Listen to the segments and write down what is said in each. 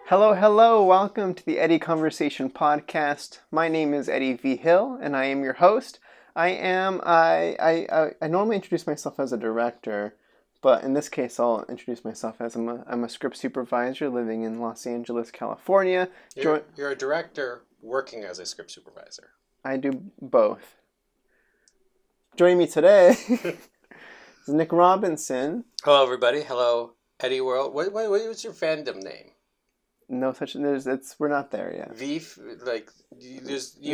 Hello, hello. Welcome to the Eddie Conversation Podcast. My name is Eddie Vigil, and I am your host. I normally introduce myself as a director, but in this case, I'll introduce myself as I'm a script supervisor living in Los Angeles, California. You're a director working as a script supervisor. I do both. Joining me today is Nick Robinson. Hello, everybody. Hello, Eddie World. What's your fandom name? No such. We're not there yet. You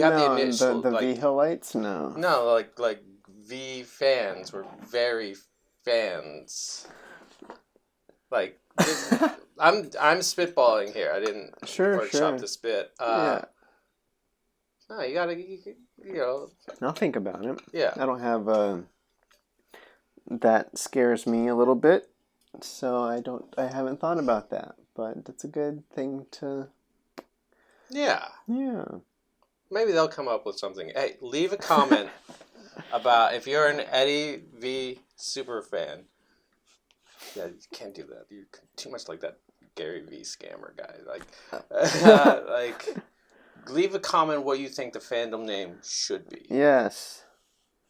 have the initial the Vigilites. No. No, like V fans. We're very fans. Like I'm spitballing here. I didn't workshop the spit. Yeah. No, you gotta, I'll think about it. Yeah. I don't have that scares me a little bit, so I haven't thought about that, but it's a good thing to. Yeah. Yeah. Maybe they'll come up with something. Hey, leave a comment about if you're an Eddie V super fan. Yeah, you can't do that. You're too much like that Gary V scammer guy. Like. Leave a comment what you think the fandom name should be. Yes.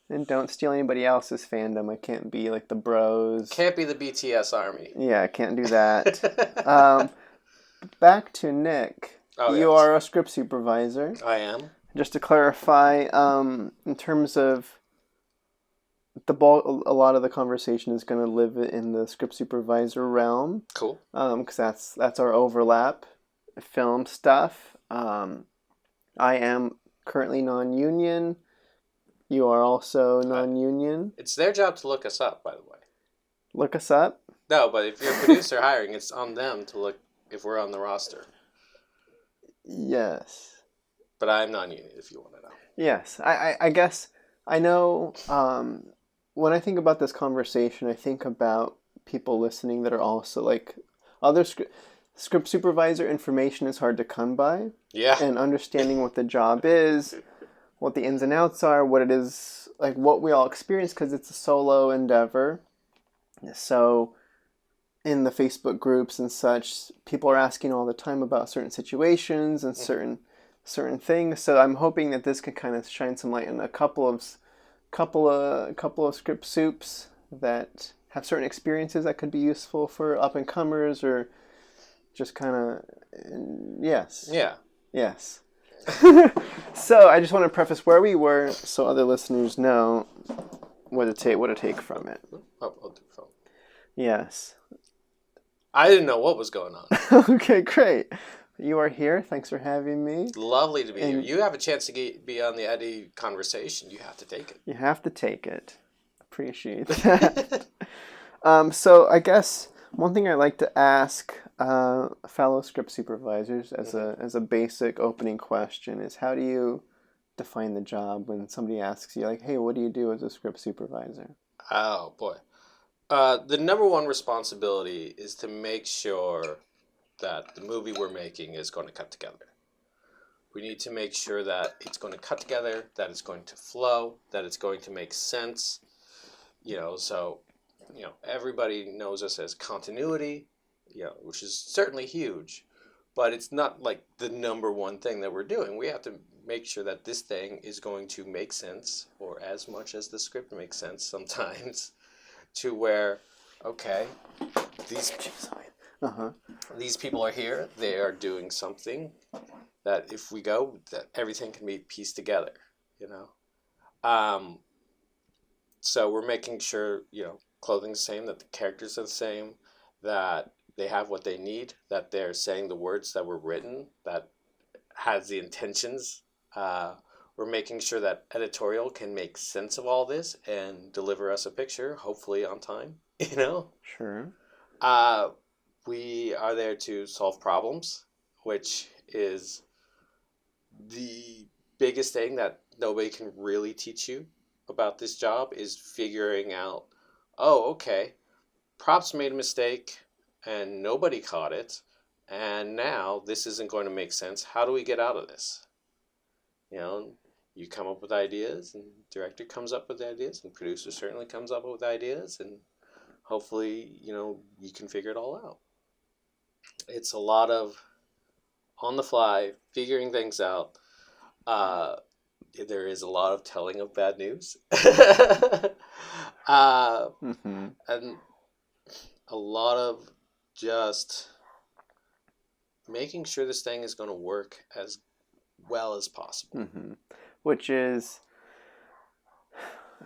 And don't steal anybody else's fandom. I can't be like the bros. Can't be the BTS army. Yeah, I can't do that. Back to Nick. You are a script supervisor. I am. Just to clarify, in terms of a lot of the conversation is going to live in the script supervisor realm. Cool. Because that's our overlap. Film stuff. I am currently non-union. You are also non-union. It's their job to look us up, by the way. Look us up? No, but if you're a producer hiring, it's on them to look if we're on the roster. Yes. But I'm non-union, if you want to know. Yes. I guess I know when I think about this conversation, I think about people listening that are also like other script supervisor information is hard to come by. Yeah. And understanding what the job is, what the ins and outs are, what it is, like what we all experience, because it's a solo endeavor. So in the Facebook groups and such, people are asking all the time about certain situations and certain things. So I'm hoping that this can kind of shine some light on a couple of script soups that have certain experiences that could be useful for up and comers or just kind of yes. Yeah. Yes. So I just want to preface where we were so other listeners know what to take from it. I'll do phone. Yes. I didn't know what was going on. Okay, great. You are here. Thanks for having me. Lovely to be here. You have a chance to be on the Eddie conversation. You have to take it. You have to take it. Appreciate that. So I guess one thing I'd like to ask fellow script supervisors as a basic opening question is, how do you define the job when somebody asks you, like, hey, what do you do as a script supervisor? Oh, boy. The number one responsibility is to make sure that the movie we're making is going to cut together. We need to make sure that it's going to cut together, that it's going to flow, that it's going to make sense. Everybody knows us as continuity, which is certainly huge, but it's not like the number one thing that we're doing. We have to make sure that this thing is going to make sense, or as much as the script makes sense sometimes, to where, okay, these people are here, they are doing something that if we go, that everything can be pieced together, So we're making sure, clothing's the same, that the characters are the same, that they have what they need, that they're saying the words that were written, that has the intentions. We're making sure that editorial can make sense of all this and deliver us a picture, hopefully on time, Sure. We are there to solve problems, which is the biggest thing that nobody can really teach you about this job, is figuring out, oh, okay, props made a mistake and nobody caught it, and now this isn't going to make sense. How do we get out of this? You come up with ideas, and director comes up with ideas, and producer certainly comes up with ideas, and hopefully, you can figure it all out. It's a lot of on the fly, figuring things out. There is a lot of telling of bad news. And a lot of just making sure this thing is going to work as well as possible. Which is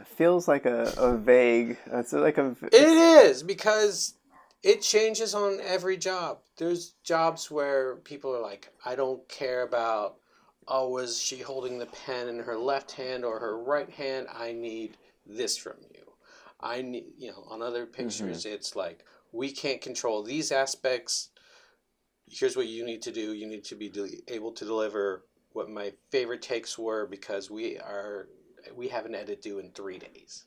feels like a vague. It's like a. It is, because it changes on every job. There's jobs where people are like, I don't care about, oh, was she holding the pen in her left hand or her right hand? I need this from you. I need, on other pictures, it's like, we can't control these aspects. Here's what you need to do. You need to be able to deliver what my favorite takes were, because we have an edit due in 3 days.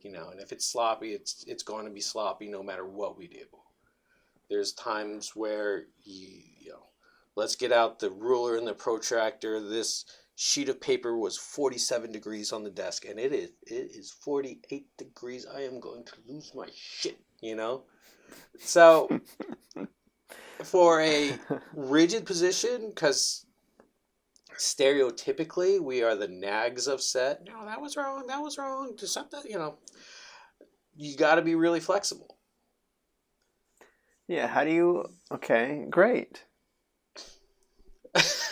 And if it's sloppy, it's going to be sloppy no matter what we do. There's times where let's get out the ruler and the protractor. This sheet of paper was 47 degrees on the desk, and it is 48 degrees. I am going to lose my shit, So for a rigid position, because stereotypically we are the nags of set. No, that was wrong. Do something, you got to be really flexible. Yeah, how do you... Okay, great.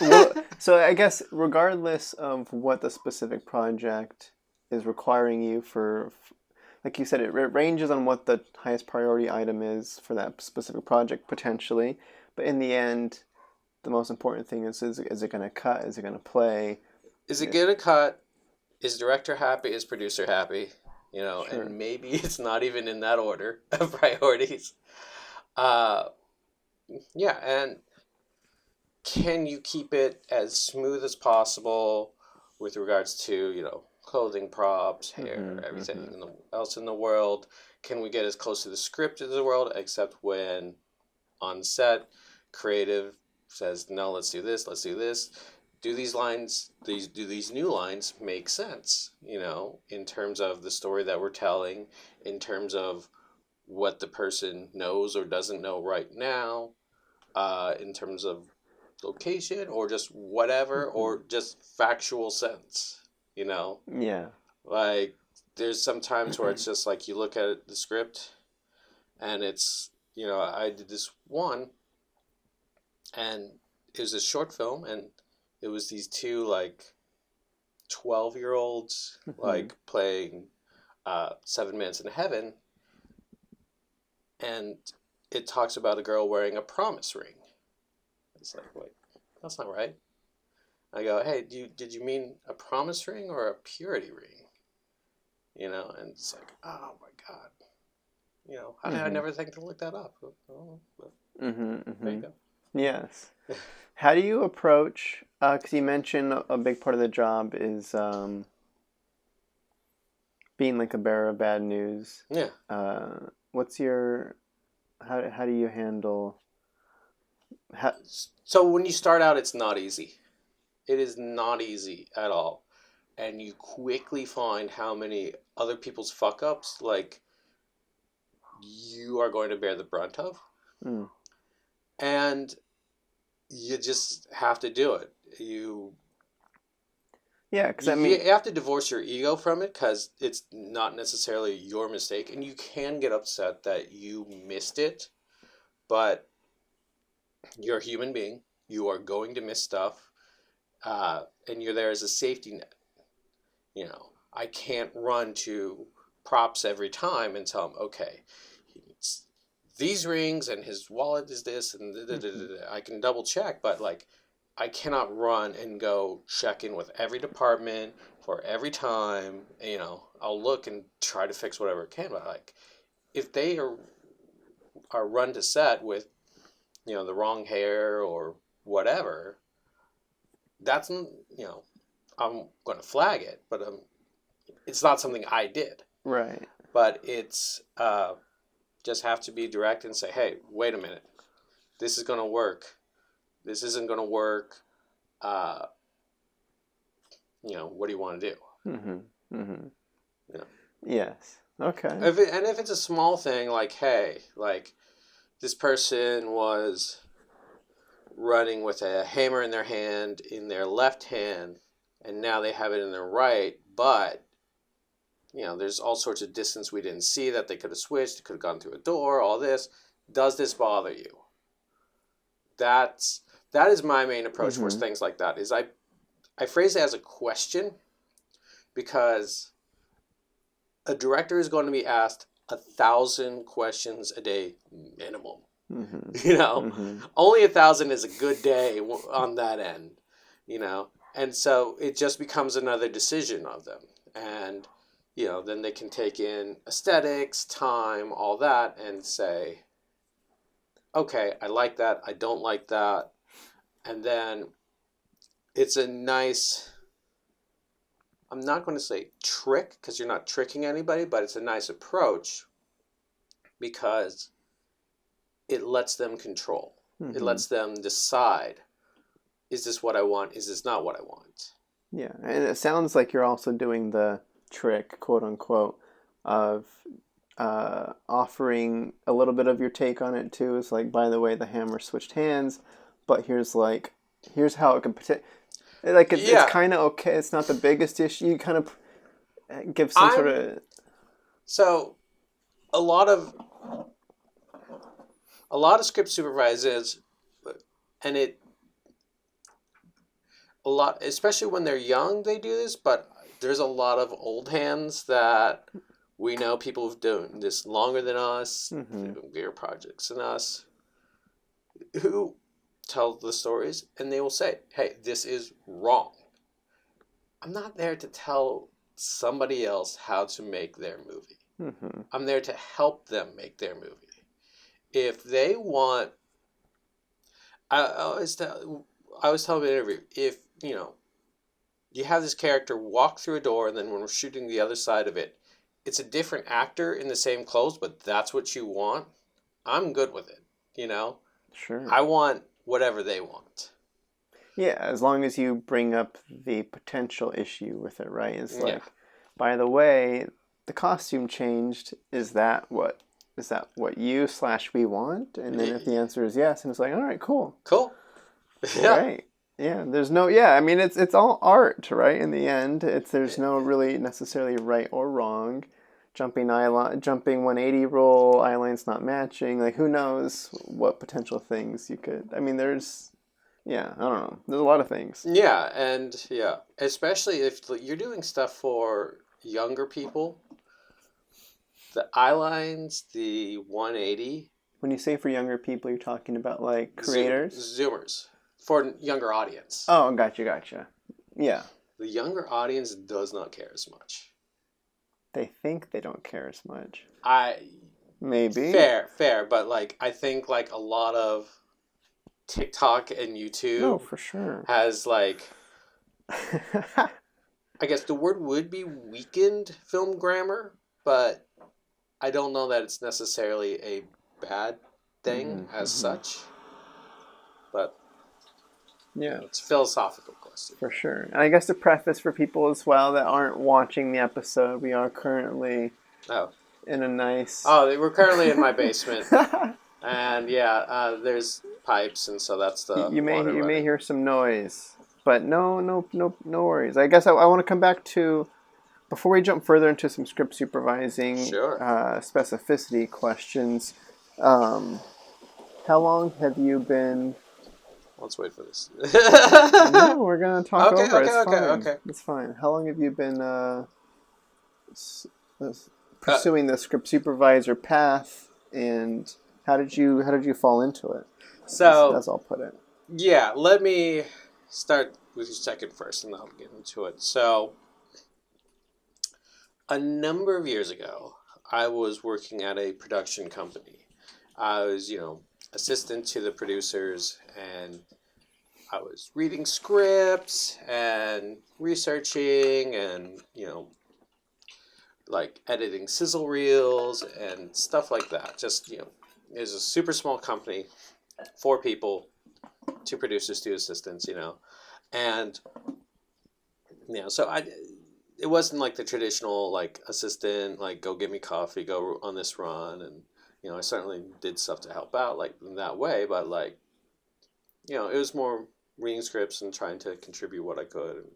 Well, so I guess regardless of what the specific project is requiring you for, like you said, it ranges on what the highest priority item is for that specific project, potentially. But in the end, the most important thing is it going to cut? Is it going to play? Is it going to cut? Is director happy? Is producer happy? Sure. And maybe it's not even in that order of priorities. Yeah, and can you keep it as smooth as possible with regards to, clothing, props, hair, everything else in the world? Can we get as close to the script as the world, except when on set, creative says, no, let's do this. Do these lines, do these new lines make sense, in terms of the story that we're telling, in terms of what the person knows or doesn't know right now, in terms of location or just whatever, or just factual sense, Yeah. Like, there's some times where it's just like, you look at the script and it's, I did this one, and it was a short film, and it was these two, like, 12-year-olds, like, playing 7 Minutes in Heaven, and it talks about a girl wearing a promise ring. It's like, wait, that's not right. I go, hey, did you mean a promise ring or a purity ring? And it's like, oh my God. How did I never think to look that up? Oh, there you go. Yes. How do you approach, because you mentioned a big part of the job is being like a bearer of bad news. Yeah. What's your, how do you handle... So when you start out, it's not easy. It is not easy at all. And you quickly find how many other people's fuck-ups, like, you are going to bear the brunt of. And you just have to do it. Yeah, because you have to divorce your ego from it, because it's not necessarily your mistake. And you can get upset that you missed it, but you're a human being. You are going to miss stuff, and you're there as a safety net. I can't run to props every time and tell him, okay, he needs these rings and his wallet is this, and I can double check, but like, I cannot run and go check in with every department for every time. I'll look and try to fix whatever I can, but like, if they are run to set with the wrong hair or whatever, that's, I'm going to flag it, but it's not something I did. Right. But it's just have to be direct and say, hey, wait a minute. This is going to work. This isn't going to work. What do you want to do? Yes. Okay. If it's a small thing, like, hey, like, this person was running with a hammer in their hand, in their left hand, and now they have it in their right, but, there's all sorts of distance we didn't see that they could have switched, could have gone through a door, all this. Does this bother you? That is my main approach for things like that, is I phrase it as a question, because a director is going to be asked 1,000 questions a day minimum. Only 1,000 is a good day on that end, and so it just becomes another decision of them. And then they can take in aesthetics, time, all that, and say, okay, I like that, I don't like that. And then it's a nice, I'm not going to say trick, because you're not tricking anybody, but it's a nice approach, because it lets them control. It lets them decide, is this what I want? Is this not what I want? Yeah, and it sounds like you're also doing the trick, quote unquote, of offering a little bit of your take on it too. It's like, by the way, the hammer switched hands, but here's how it could it's kind of okay. It's not the biggest issue. You kind of give some sort of. So, a lot of script supervisors, and especially when they're young, they do this. But there's a lot of old hands that we know, people who've done this longer than us, bigger projects than us, who tell the stories, and they will say, hey, this is wrong. I'm not there to tell somebody else how to make their movie. I'm there to help them make their movie. If they want, I always tell them in an interview, if, you have this character walk through a door, and then when we're shooting the other side of it, it's a different actor in the same clothes, but that's what you want, I'm good with it, Sure. I want whatever they want. Yeah, as long as you bring up the potential issue with it, right? It's like, by the way, the costume changed. Is that what you/we want? And then if the answer is yes, and it's like, all right, cool. Yeah. Right. Yeah. There's no. Yeah. I mean, it's all art, right? In the end, there's no really necessarily right or wrong. Jumping 180 roll, eye line's not matching. Like, who knows what potential things you could. I mean, there's. Yeah, I don't know. There's a lot of things. Yeah, and especially if you're doing stuff for younger people, the eye lines, the 180. When you say for younger people, you're talking about like creators? Zoomers. For younger audience. Oh, gotcha. Yeah. The younger audience does not care as much. They think they don't care as much. Maybe. Fair, but I think a lot of TikTok and YouTube. No, for sure. Has I guess the word would be weakened film grammar, but I don't know that it's necessarily a bad thing as such. But yeah, it's a philosophical question. For sure. And I guess to preface for people as well that aren't watching the episode, we are currently in a nice... Oh, we're currently in my basement. And there's pipes, and so that's the you may hear some noise, but no worries. I guess I want to come back to, before we jump further into some script supervising specificity questions. How long have you been? Let's wait for this. No, we're gonna talk over. Okay. It's fine. How long have you been pursuing the script supervisor path, and how did you fall into it? So as I'll put it. Yeah, let me start with your second first, and then I'll get into it. So, a number of years ago, I was working at a production company. I was, assistant to the producers, and I was reading scripts and researching and, editing sizzle reels and stuff like that. Just, it was a super small company, 4 people, 2 producers, 2 assistants, and, so it wasn't like the traditional like assistant, like go get me coffee, go on this run, and I certainly did stuff to help out like in that way, but like it was more reading scripts and trying to contribute what I could and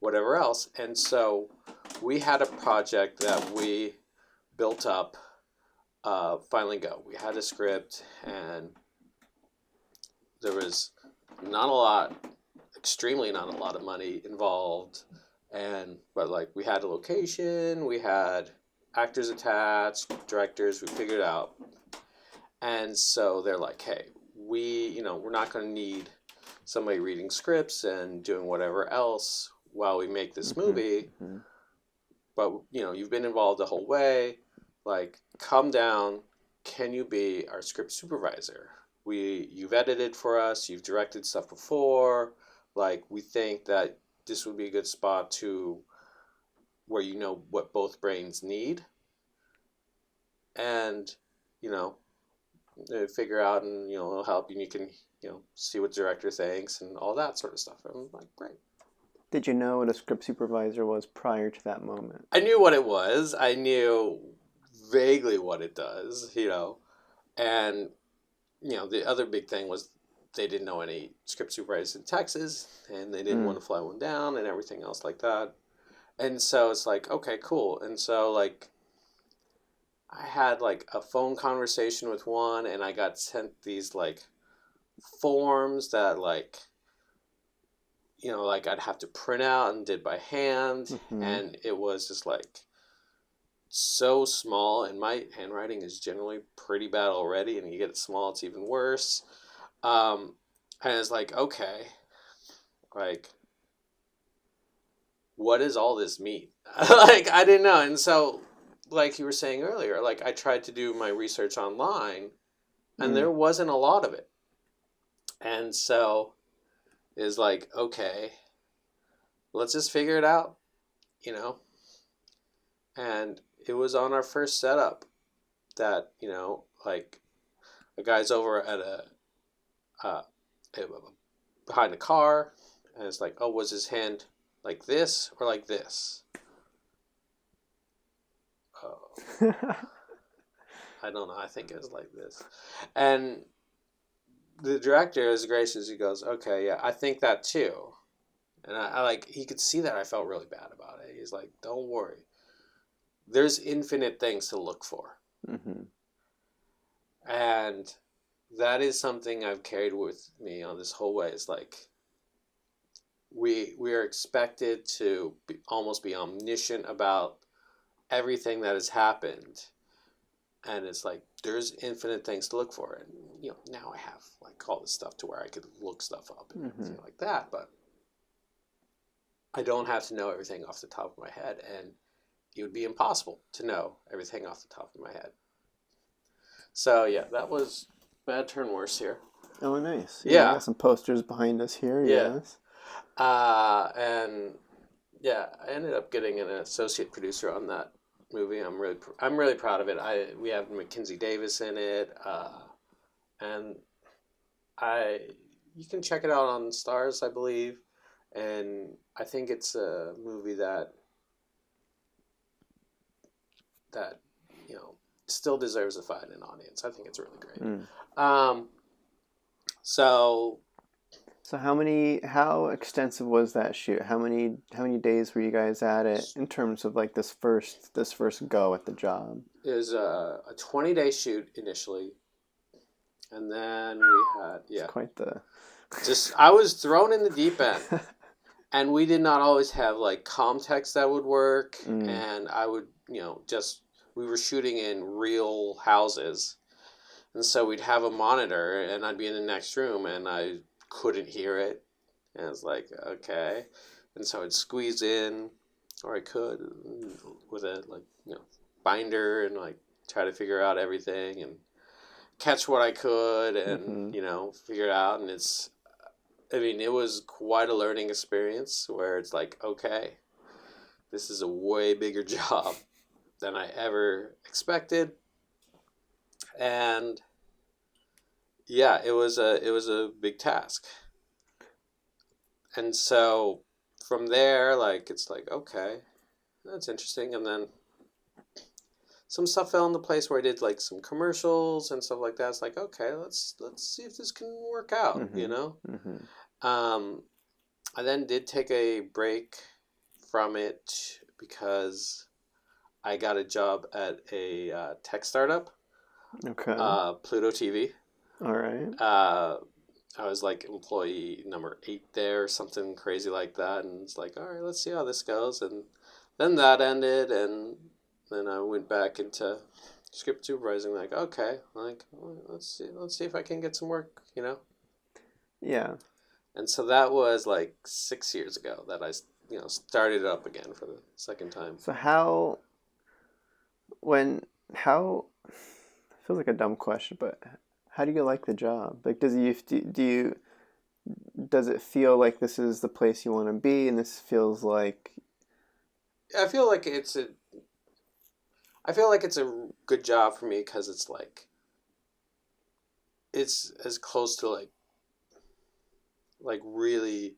whatever else. And so we had a project that we built up. Finally go. We had a script, and there was not a lot, extremely not a lot of money involved, but like we had a location, we had actors attached, directors, we figured it out. And so they're like, hey, we're not going to need somebody reading scripts and doing whatever else while we make this movie. Mm-hmm. But, you've been involved the whole way. Like, come down. Can you be our script supervisor? You've edited for us. You've directed stuff before. Like, we think that this would be a good spot to where you know what both brains need. And, figure out and, it'll help you. And you can, see what the director thinks and all that sort of stuff. I'm like, great. Did you know what a script supervisor was prior to that moment? I knew what it was. I knew vaguely what it does, and, the other big thing was they didn't know any script supervisors in Texas, and they didn't want to fly one down and everything else like that. And so it's like, okay, cool. And so, like, I had, like, a phone conversation with one, and I got sent these, like, forms that, like, like I'd have to print out and did by hand. Mm-hmm. And it was just, like, so small, and my handwriting is generally pretty bad already, and you get it small, it's even worse. And it's like, okay, like, what does all this mean? Like, I didn't know. And so, like you were saying earlier, like, I tried to do my research online, and there wasn't a lot of it. And so it's like, okay, let's just figure it out, And it was on our first setup that, like, a guy's over at behind a car, and it's like, oh, was his hand like this or like this? Oh. I don't know. I think it was like this. And the director is gracious. He goes, okay, yeah, I think that too. And I like, he could see that I felt really bad about it. He's like, don't worry. There's infinite things to look for. Mm-hmm. And that is something I've carried with me on this whole way. It's like, we are expected to almost be omniscient about everything that has happened. And it's like, there's infinite things to look for. And, now I have, like, all this stuff to where I could look stuff up and everything like that. But I don't have to know everything off the top of my head. And it would be impossible to know everything off the top of my head. So, yeah, that was bad turn worse here. Oh, nice. Yeah. We got some posters behind us here. Yeah. Yes. And, yeah, I ended up getting an associate producer on that movie. I'm really proud of it. We have Mackenzie Davis in it, and you can check it out on Stars, I believe, and I think it's a movie that still deserves to find an audience. I think it's really great. So how extensive was that shoot? How many days were you guys at it in terms of, like, this first go at the job? It was a 20-day shoot initially, and then we had It's quite the. I was thrown in the deep end, and we did not always have, like, context that would work, and I would we were shooting in real houses, and so we'd have a monitor, and I'd be in the next room, and I couldn't hear it, and I was like, okay, and so I'd squeeze in, or I could, with a, like, binder, and, like, try to figure out everything, and catch what I could, and, figure it out, and it was quite a learning experience, where it's like, okay, this is a way bigger job than I ever expected, and yeah, it was a big task. And so from there, like, it's like, okay, that's interesting. And then some stuff fell into place where I did like some commercials and stuff like that. It's like, okay, let's see if this can work out, you know? I then did take a break from it because I got a job at a tech startup, Okay. Pluto TV. All right. I was like employee number 8 there, something crazy like that, and it's like, all right, let's see how this goes. And then that ended, and then I went back into script supervising. Like, okay, like let's see if I can get some work, you know. Yeah. And so that was like 6 years ago that I started it up again for the second time. So how feels like a dumb question, but how do you like the job? Like, does it feel like this is the place you want to be, and this feels like? I feel like it's a good job for me because it's like it's as close to like really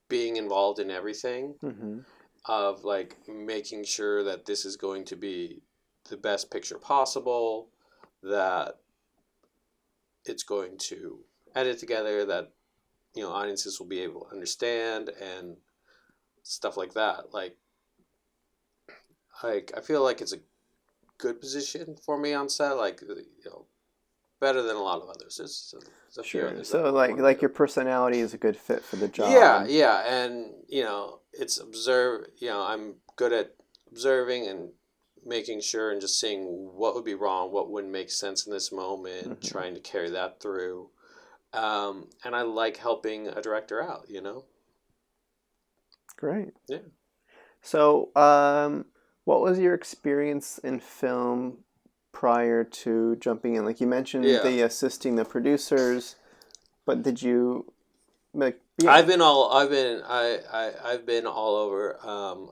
being involved in everything, of like making sure that this is going to be the best picture possible, that it's going to edit together, that audiences will be able to understand and stuff like that. Like I feel like it's a good position for me on set, like better than a lot of others. There's a few Sure. others So like your personality is a good fit for the job. Yeah, and it's I'm good at observing and making sure and just seeing what would be wrong, what wouldn't make sense in this moment, trying to carry that through. And I like helping a director out, Great. Yeah. So, what was your experience in film prior to jumping in? Like you mentioned, the assisting the producers, but did you like? Yeah. I've been all over.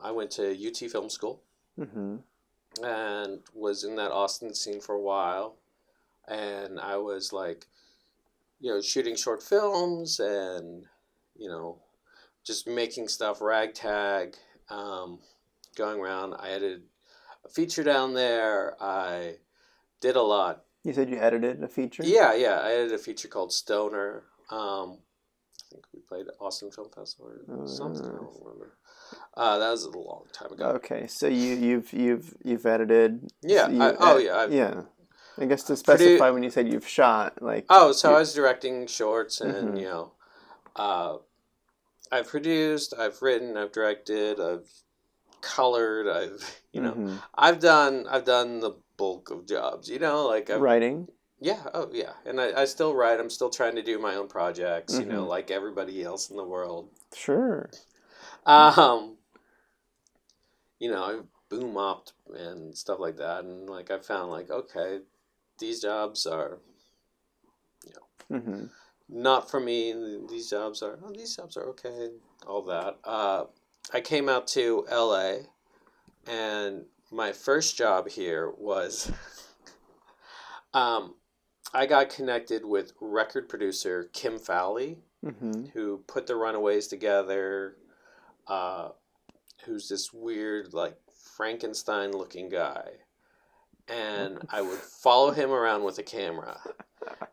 I went to UT Film School, and was in that Austin scene for a while, and I was like, shooting short films and just making stuff ragtag, going around. I edited a feature down there. I did a lot. You said you edited a feature? Yeah. I edited a feature called Stoner. I think we played at Austin Film Festival or something. I don't remember. That was a long time ago. Okay, so you've edited. Yeah. Yeah. I guess to specify when you said you've shot, like. Oh, so I was directing shorts, and I've produced, I've written, I've directed, I've colored, I've done the bulk of jobs, like writing. Yeah, oh yeah, and I still write. I'm still trying to do my own projects, like everybody else in the world. Sure. I boom opped and stuff like that, and like I found like, okay, these jobs are, not for me. These jobs are okay. All that. I came out to LA, and my first job here was, I got connected with record producer Kim Fowley, who put the Runaways together. Who's this weird like Frankenstein looking guy, and I would follow him around with a camera,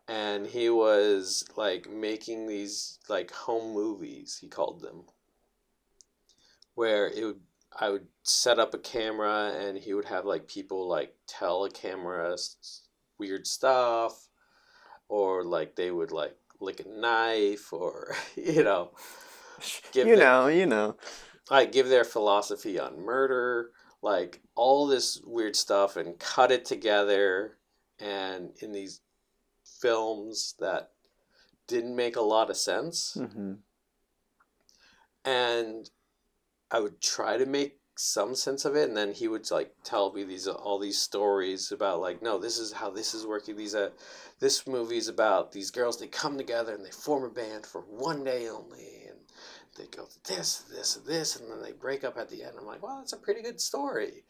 and he was like making these like home movies, he called them, where I would set up a camera and he would have like people like tell a camera weird stuff, or like they would like lick a knife, or give their philosophy on murder, like all this weird stuff, and cut it together and in these films that didn't make a lot of sense. And I would try to make some sense of it, and then he would like tell me all these stories about like, no, this is how this is working. This movie's about these girls, they come together and they form a band for one day only, and they go this, and then they break up at the end. I'm like, well, that's a pretty good story.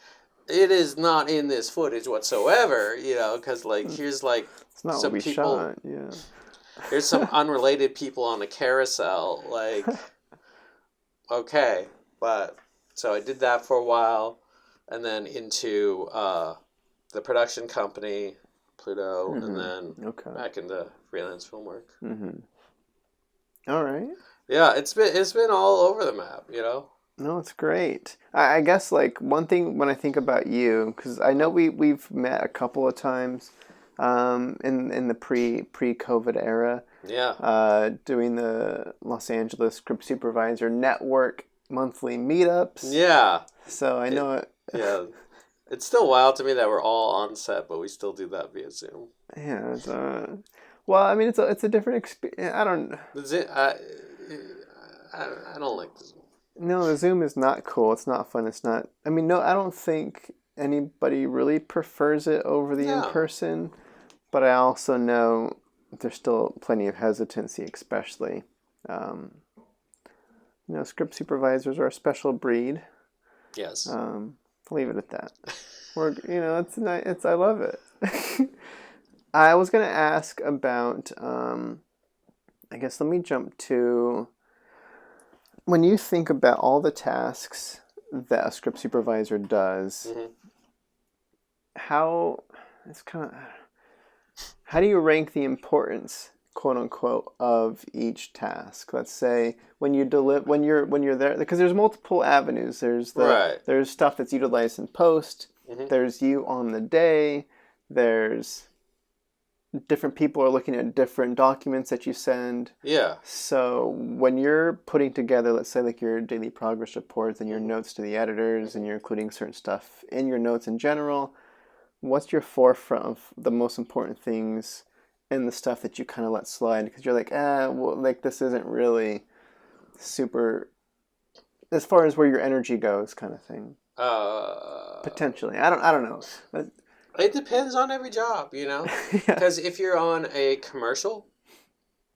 It is not in this footage whatsoever, because like here's like it's not some what we people. Shot. Yeah. Here's some unrelated people on a carousel. Like, okay, but So I did that for a while, and then into the production company, Pluto, and then back into freelance film work. All right. Yeah, it's been all over the map, you know. No, it's great. I guess like one thing when I think about you, because I know we've met a couple of times, in the pre-COVID era. Yeah. Doing the Los Angeles Script Supervisor Network monthly meetups. Yeah. So I know it. Yeah. It's still wild to me that we're all on set, but we still do that via Zoom. Yeah. Well, I mean, it's a different experience. I don't. I don't like the Zoom. No, the Zoom is not cool. It's not fun. It's not. I mean, no, I don't think anybody really prefers it over the in-person. But I also know there's still plenty of hesitancy, especially. Script supervisors are a special breed. Yes. I'll leave it at that. It's nice. I love it. I was gonna ask about. I guess let me jump to. When you think about all the tasks that a script supervisor does, how do you rank the importance, quote unquote, of each task? Let's say when you when you're there, because there's multiple avenues. There's there's stuff that's utilized in post. There's you on the day. There's different people are looking at different documents that you send. Yeah. So when you're putting together, let's say like your daily progress reports and your notes to the editors, and you're including certain stuff in your notes in general, what's your forefront of the most important things and the stuff that you kind of let slide because you're like, well, like this isn't really super as far as where your energy goes, kind of thing. Potentially, I don't know. But, it depends on every job, you know, because if you're on a commercial,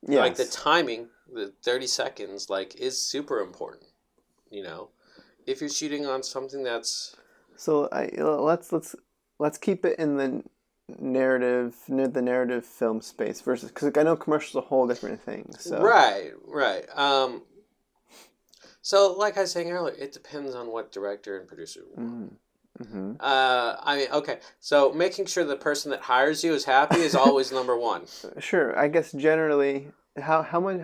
like the timing, the 30 seconds, like is super important, you know. If you're shooting on something that's let's keep it in the narrative film space versus because I know commercials are a whole different thing. So right. So like I was saying earlier, it depends on what director and producer want. I mean, okay. So making sure the person that hires you is happy is always number one. Sure, I guess generally, how much.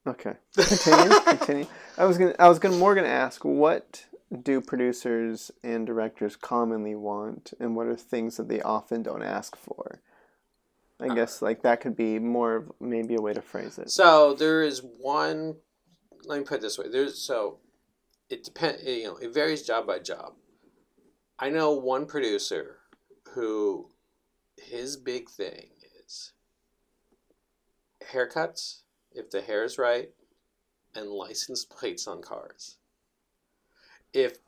Okay, continue. I was gonna ask, what do producers and directors commonly want, and what are things that they often don't ask for? I guess like that could be more of maybe a way to phrase it. So there is one. Let me put it this way. It depends. You know, it varies job by job. I know one producer who his big thing is haircuts, if the hair is right, and license plates on cars. If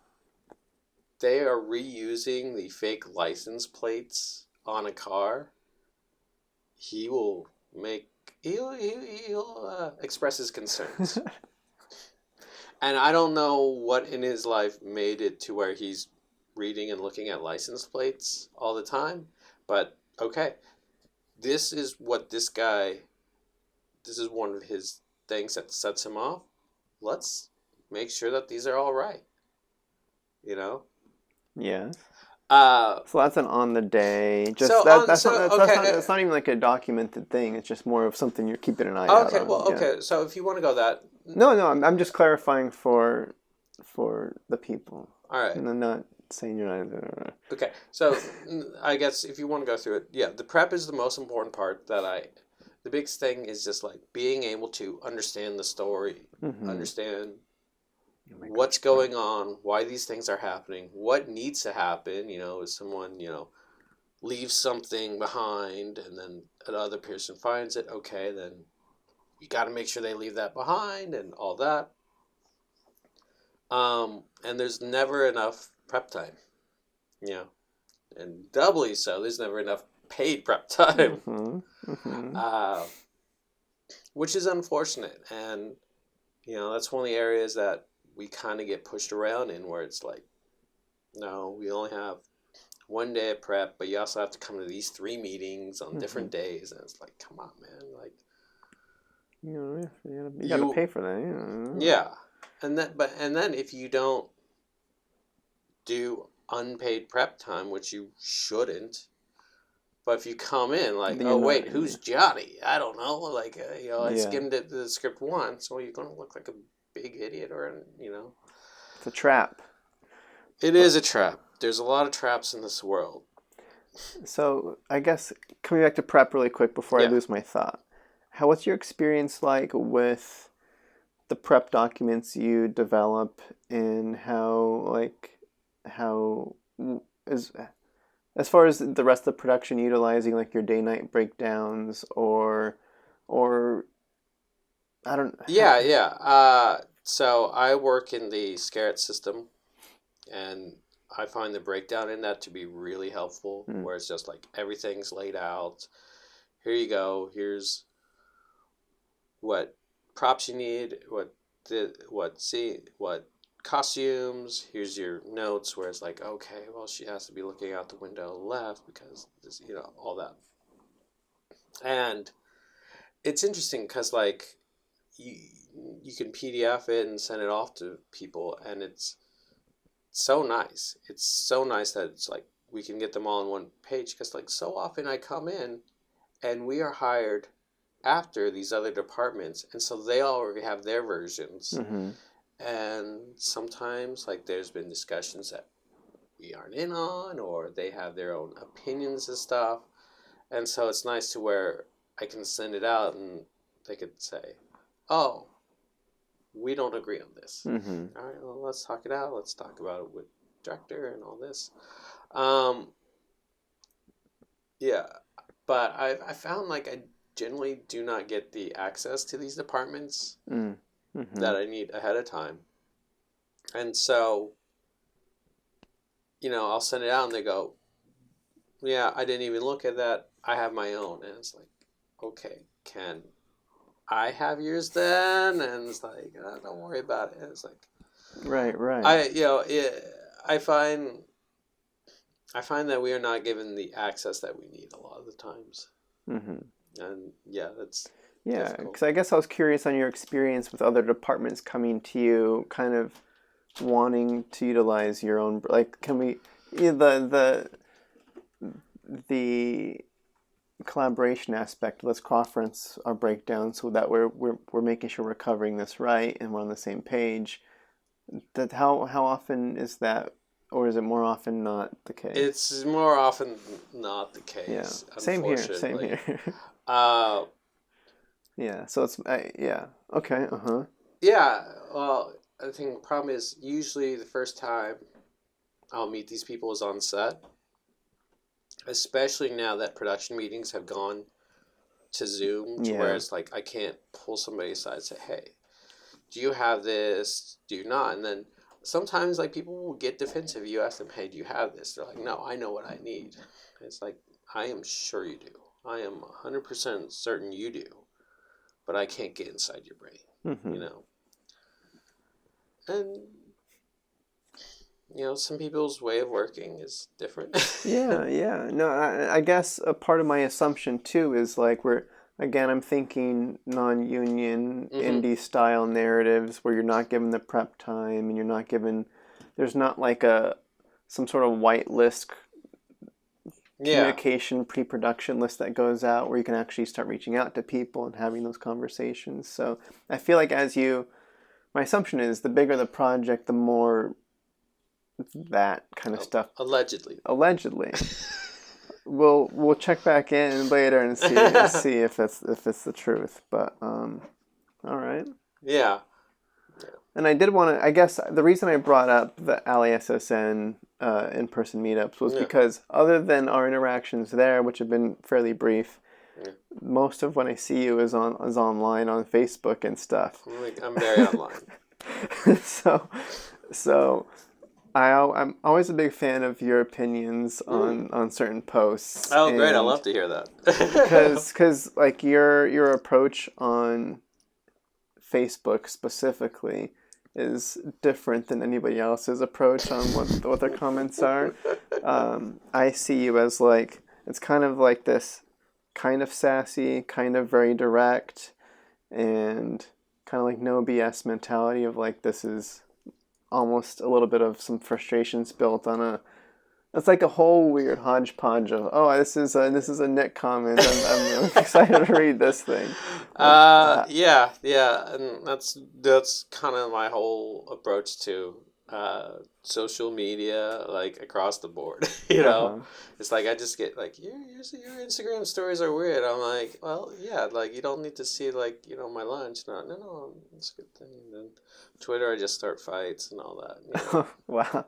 they are reusing the fake license plates on a car, he'll express his concerns. And I don't know what in his life made it to where he's reading and looking at license plates all the time, but okay, this is one of his things that sets him off. Let's make sure that these are all right, you know. Yeah. So that's an on the day. That's not even like a documented thing. It's just more of something you're keeping an eye out on. Okay. So if you want to go that. No, I'm just clarifying for the people. All right. And I'm not saying you're not. Okay, so I guess if you want to go through it, yeah, the prep is the most important part. The biggest thing is just like being able to understand the story, understand what's going on, why these things are happening, what needs to happen. You know, if someone leaves something behind and then another person finds it, okay, then you got to make sure they leave that behind and all that. And there's never enough prep time, and doubly so, there's never enough paid prep time, which is unfortunate. And, that's one of the areas that we kind of get pushed around in, where it's like, no, we only have one day of prep, but you also have to come to these 3 meetings on different days. And it's like, come on, man. Like, you got to pay for that. Yeah. and then if you don't do unpaid prep time, which you shouldn't, but if you come in like, You're oh not, wait, who's Johnny? I don't know. Like, I yeah, skimmed the script once, so you're gonna look like a big idiot, or it's a trap. It is a trap. There's a lot of traps in this world. So I guess coming back to prep really quick before I Yeah. lose my thought. What's your experience like with the prep documents you develop, and how is as far as the rest of the production utilizing like your day night breakdowns or I don't Yeah, yeah. So I work in the Scarrett system, and I find the breakdown in that to be really helpful, Mm, where it's just like everything's laid out. Here you go. Here's what props you need, what costumes. Here's your notes, where it's like, okay, well, she has to be looking out the window left because this, all that. And it's interesting because like you you can PDF it and send it off to people, and it's so nice. It's so nice that it's like we can get them all on one page, because like so often I come in and we are hired after these other departments, and so they already have their versions. mm-hmm. And sometimes like there's been discussions that we aren't in on, or they have their own opinions and stuff. And so it's nice to where I can send it out and they could say, oh, we don't agree on this. Mm-hmm. All right, well, let's talk it out. Let's talk about it with director and all this. Um, yeah, but I found like I generally do not get the access to these departments Mm-hmm. that I need ahead of time. And so, I'll send it out and they go, yeah, I didn't even look at that. I have my own. And it's like, okay, can I have yours then? And it's like, don't worry about it. And it's like, Right. I find that we are not given the access that we need a lot of the times. Mm-hmm. And yeah, that's Yeah, difficult. because I guess I was curious on your experience with other departments coming to you, kind of wanting to utilize your own. Like, can we the collaboration aspect? Let's cross-reference our breakdown so that we're making sure we're covering this right and we're on the same page. That how often is that, or is it more often not the case? It's more often not the case. Yeah, same here. Same Unfortunately. here. Uh, Yeah, so it's yeah. Okay, uh-huh. yeah. Well, I think the problem is usually the first time I'll meet these people is on set. Especially now that production meetings have gone to Zoom, to where Yeah. it's like I can't pull somebody aside and say, hey, do you have this? Do you not? And then sometimes like people will get defensive. You ask them, hey, do you have this? They're like, no, I know what I need. And it's like, I am sure you do. I am 100% certain you do. But I can't get inside your brain, Mm-hmm. And, some people's way of working is different. Yeah. No, I guess a part of my assumption too is like I'm thinking non-union Mm-hmm. indie style narratives where you're not given the prep time and you're not given, there's not like some sort of white list Yeah. communication pre-production list that goes out where you can actually start reaching out to people and having those conversations. So I feel like my assumption is the bigger the project, the more that kind of stuff. Allegedly. We'll check back in later and see if it's the truth. But all right. Yeah. And I did want to. I guess the reason I brought up the IATSE in-person meetups was because other than our interactions there, which have been fairly brief, most of when I see you is online on Facebook and stuff. I'm very online. So I'm always a big fan of your opinions on certain posts. Oh, great! I love to hear that. Because like your approach on Facebook specifically is different than anybody else's approach on what their comments are. I see you as like, it's kind of like this kind of sassy, kind of very direct, and kind of like no BS mentality of like this is almost a little bit of some frustrations built on a. It's like a whole weird hodgepodge of this is a Nick comment. I'm excited to read this thing. Yeah, and that's kind of my whole approach to social media, like across the board. It's like I just get like your Instagram stories are weird. I'm like, well, yeah, like you don't need to see like my lunch. No, it's a good thing. And then Twitter, I just start fights and all that. Wow.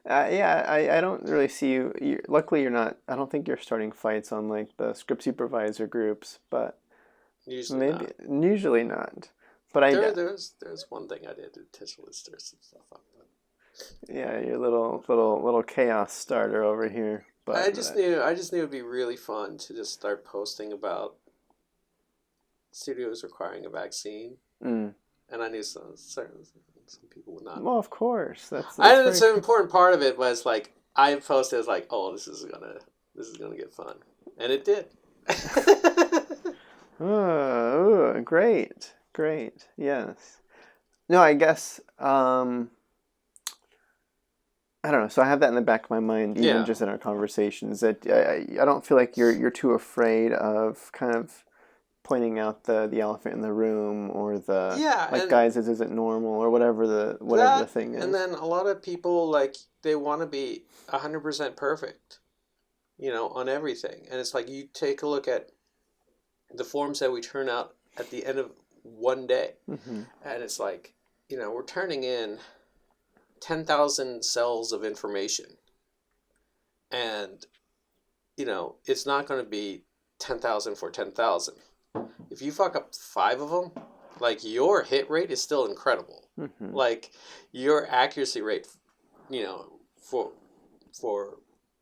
Yeah, I don't really see you. Luckily, you're not. I don't think you're starting fights on like the Script Supervisor groups, but usually not. But there's one thing I did intentionally stir some stuff up. Yeah, your little chaos starter over here. But I just knew it'd be really fun to just start posting about studios requiring a vaccine, and I knew some people would not. Well, of course, that's an important part of it was like I posted as like, oh, this is gonna get fun, and it did. Oh, great, yes. No, I guess I don't know. So I have that in the back of my mind, even just in our conversations. That I don't feel like you're too afraid of kind of pointing out the elephant in the room or guys, this isn't normal or whatever the thing is. And then a lot of people like they want to be 100% perfect, on everything. And it's like you take a look at the forms that we turn out at the end of one day, and it's like we're turning in 10,000 cells of information, and it's not going to be 10,000 for 10,000. If you fuck up 5 of them, like your hit rate is still incredible. Like your accuracy rate, for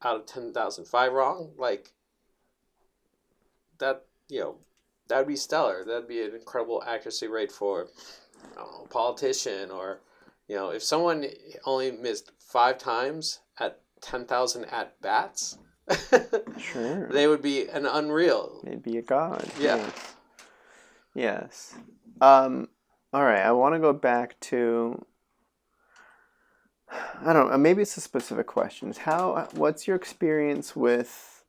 out of 10,000, 5 wrong, like that, that'd be stellar. That'd be an incredible accuracy rate for a politician, or if someone only missed 5 times at 10,000 at bats. Sure. They would be an unreal. They'd be a god. Yeah. Yes. All right. I want to go back to. I don't know. Maybe it's a specific questions. What's your experience with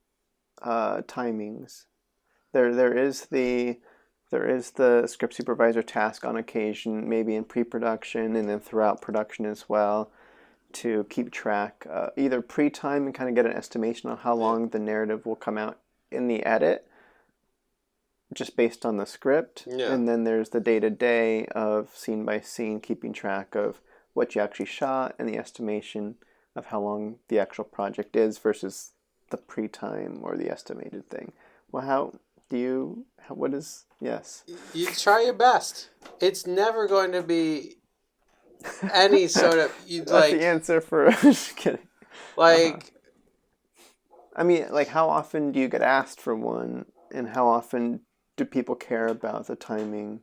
timings? There is the Script Supervisor task on occasion, maybe in pre-production and then throughout production as well, to keep track, either pre-time and kind of get an estimation on how long the narrative will come out in the edit, just based on the script. And then there's the day-to-day of scene by scene, keeping track of what you actually shot and the estimation of how long the actual project is versus the pre-time or the estimated thing. Well, yes. You try your best. It's never going to be any sort of That's the answer for. Just kidding. Like, I mean, like, how often do you get asked for one, and how often do people care about the timing?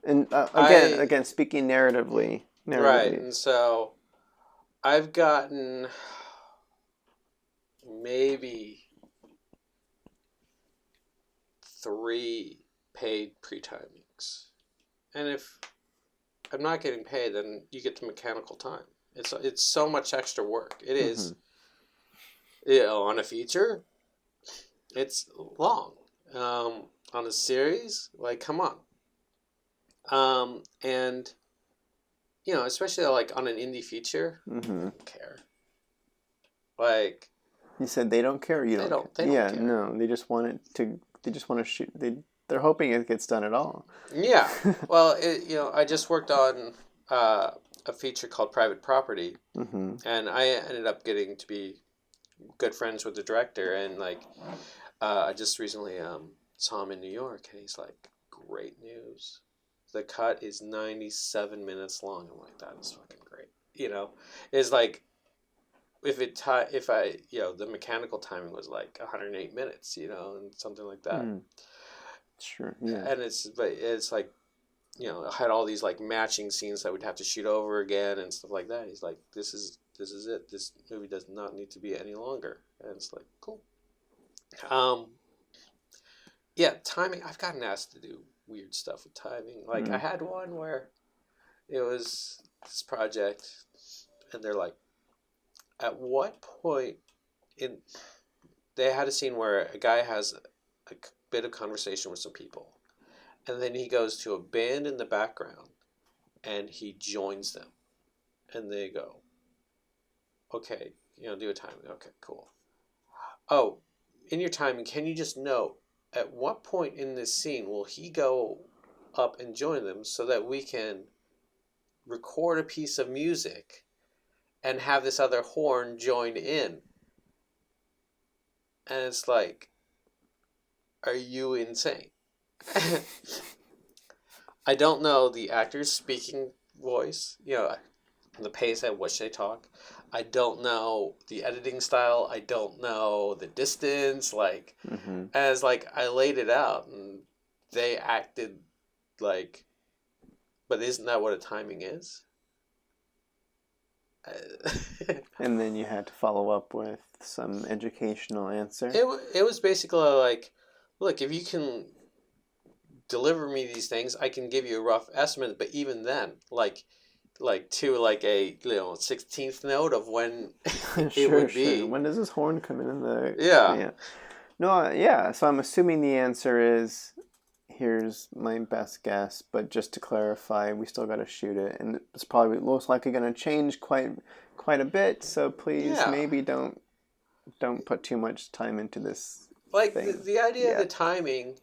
And again, speaking narratively. Right, and so I've gotten maybe 3 paid pre-timings, and if I'm not getting paid, then you get the mechanical time. It's so much extra work. It is, on a feature, it's long. On a series, like, come on. And especially like on an indie feature, they don't care. Like, you said they don't care. They don't care. No, they just want it to. They just want to shoot. They're hoping it gets done at all. Yeah. Well, I just worked on a feature called Private Property, and I ended up getting to be good friends with the director, and like I just recently saw him in New York, and he's like, "Great news. The cut is 97 minutes long." I'm like, "That is fucking great." It's like the mechanical timing was like 108 minutes, and something like that. Sure. Yeah. And it's like, I had all these like matching scenes that we'd have to shoot over again and stuff like that. He's like, this is it. This movie does not need to be any longer. And it's like, cool. Yeah, timing. I've gotten asked to do weird stuff with timing. Like, Mm. I had one where it was this project, and they're like, at what point in... They had a scene where a guy has a bit of conversation with some people, and then he goes to a band in the background, and he joins them, and they go, okay, do a timing. Okay, cool. Oh, in your timing, can you just note at what point in this scene will he go up and join them so that we can record a piece of music and have this other horn join in? And it's like, are you insane? I don't know the actor's speaking voice, the pace at which they talk. I don't know the editing style. I don't know the distance. Like, Mm-hmm. as like I laid it out, and they acted like, but isn't that what a timing is? And then you had to follow up with some educational answer. It was basically like, look, if you can deliver me these things, I can give you a rough estimate. But even then, like to like a 16th note of when it would be. Sure. When does this horn come in the? Yeah. No. Yeah. So I'm assuming the answer is, here's my best guess, but just to clarify, we still got to shoot it, and it's probably most likely going to change quite a bit. So please, maybe don't put too much time into this. Like thing. the idea of the timing,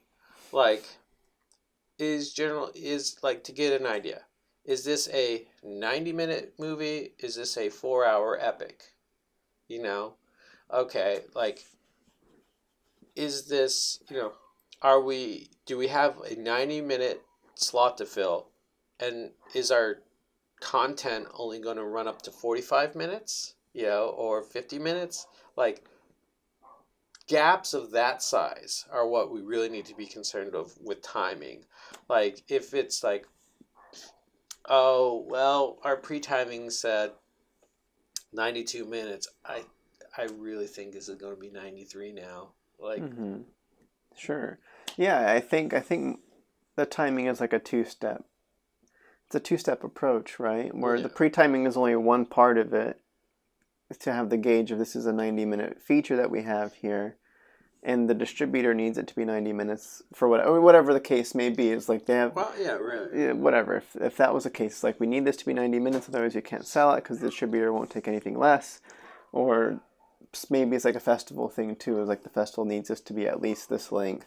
like, is like to get an idea. Is this a 90-minute movie? Is this a 4-hour epic? Okay, like, is this, do we have a 90-minute slot to fill? And is our content only going to run up to 45 minutes, or 50 minutes? Like, gaps of that size are what we really need to be concerned with timing. Like, if it's like, oh, well, our pre-timing said 92 minutes. I really think this is going to be 93 now. Like, mm-hmm. Sure. Yeah, I think the timing is like a two-step. It's a two-step approach, right? Where the pre-timing is only one part of it, to have the gauge of this is a 90-minute feature that we have here, and the distributor needs it to be 90 minutes for whatever the case may be. Is like they have, well, yeah, really, whatever. If that was the case, like we need this to be 90 minutes, otherwise you can't sell it because the distributor won't take anything less. Or maybe it's like a festival thing too. Is like the festival needs this to be at least this length,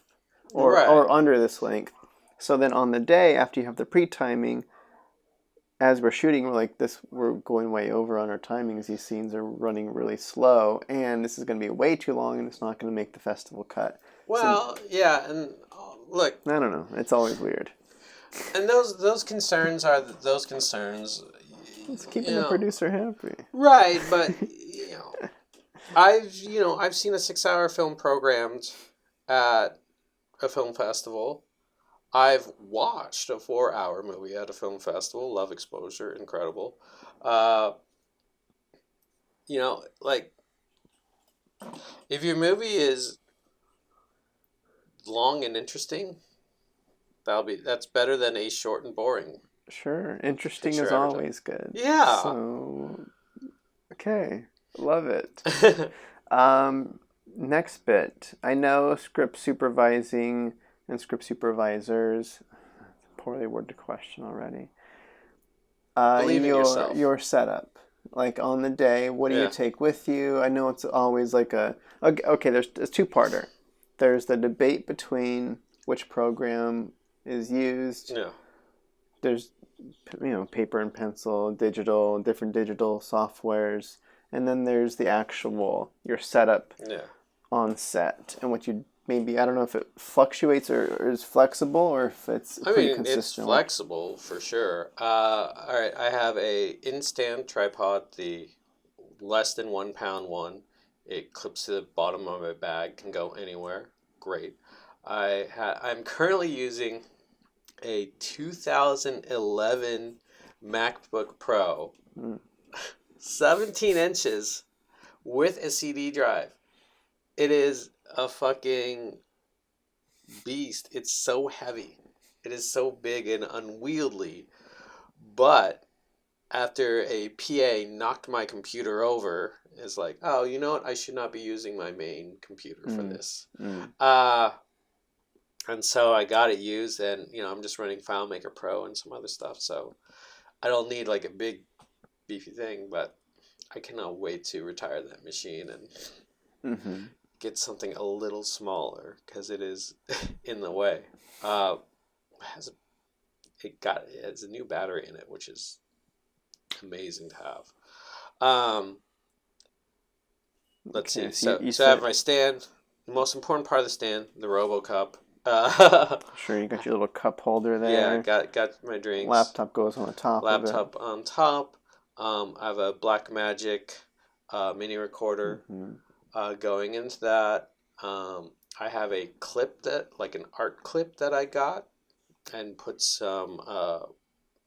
or under this length. So then on the day after you have the pre-timing, as we're shooting, we're going way over on our timings. These scenes are running really slow, and this is going to be way too long, and it's not going to make the festival cut. Well, yeah, and look, I don't know. It's always weird. And those concerns are those concerns. It's keeping the producer happy, right? But I've seen a 6-hour film programmed at a film festival. I've watched a 4-hour movie at a film festival. Love exposure, incredible. Like, if your movie is long and interesting, that's better than a short and boring. Sure, interesting is always good. Yeah. So, okay, love it. Next bit. I know script supervising and script supervisors. Poorly worded question already. Believe in yourself. Your setup, like on the day, what do you take with you? I know it's always like okay. There's a two-parter. There's the debate between which program is used. Yeah. There's paper and pencil, different digital softwares, and then there's the actual your setup on set and what you. Maybe, I don't know if it fluctuates or is flexible or if it's pretty consistent. It's flexible for sure. All right, I have a in-stand tripod, the less than 1 pound one. It clips to the bottom of my bag, can go anywhere. Great. I'm currently using a 2011 MacBook Pro, 17 inches with a CD drive. It is a fucking beast. It's so heavy. It is so big and unwieldy. But after a PA knocked my computer over, it's like, oh, you know what? I should not be using my main computer for this. And so I got it used, and I'm just running FileMaker Pro and some other stuff. So I don't need like a big beefy thing, but I cannot wait to retire that machine and get something a little smaller because it is in the way. It has a new battery in it, which is amazing to have. Let's see. So I have my stand. The most important part of the stand, the RoboCup. Sure, you got your little cup holder there. Yeah, got my drinks. Laptop goes on the top of it. Laptop on top. I have a Blackmagic mini recorder going into that. I have a clip like an art clip that I got and put some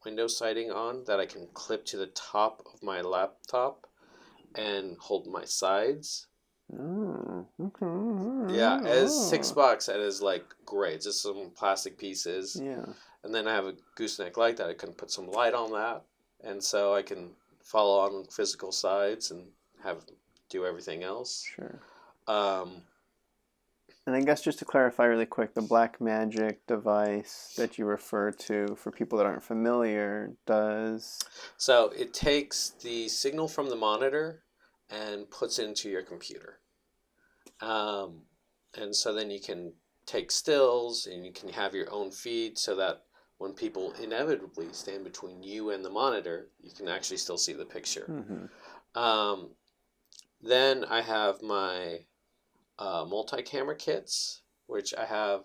window siding on that I can clip to the top of my laptop and hold my sides. Okay. Yeah, it's $6 and it's like great. Just some plastic pieces. Yeah. And then I have a gooseneck light that I can put some light on that, and so I can follow on physical sides and do everything else. Sure. And I guess just to clarify really quick, the Blackmagic device that you refer to, for people that aren't familiar, does... So it takes the signal from the monitor and puts it into your computer. And so then you can take stills and you can have your own feed so that when people inevitably stand between you and the monitor, you can actually still see the picture. Then I have my multi-camera kits, which I have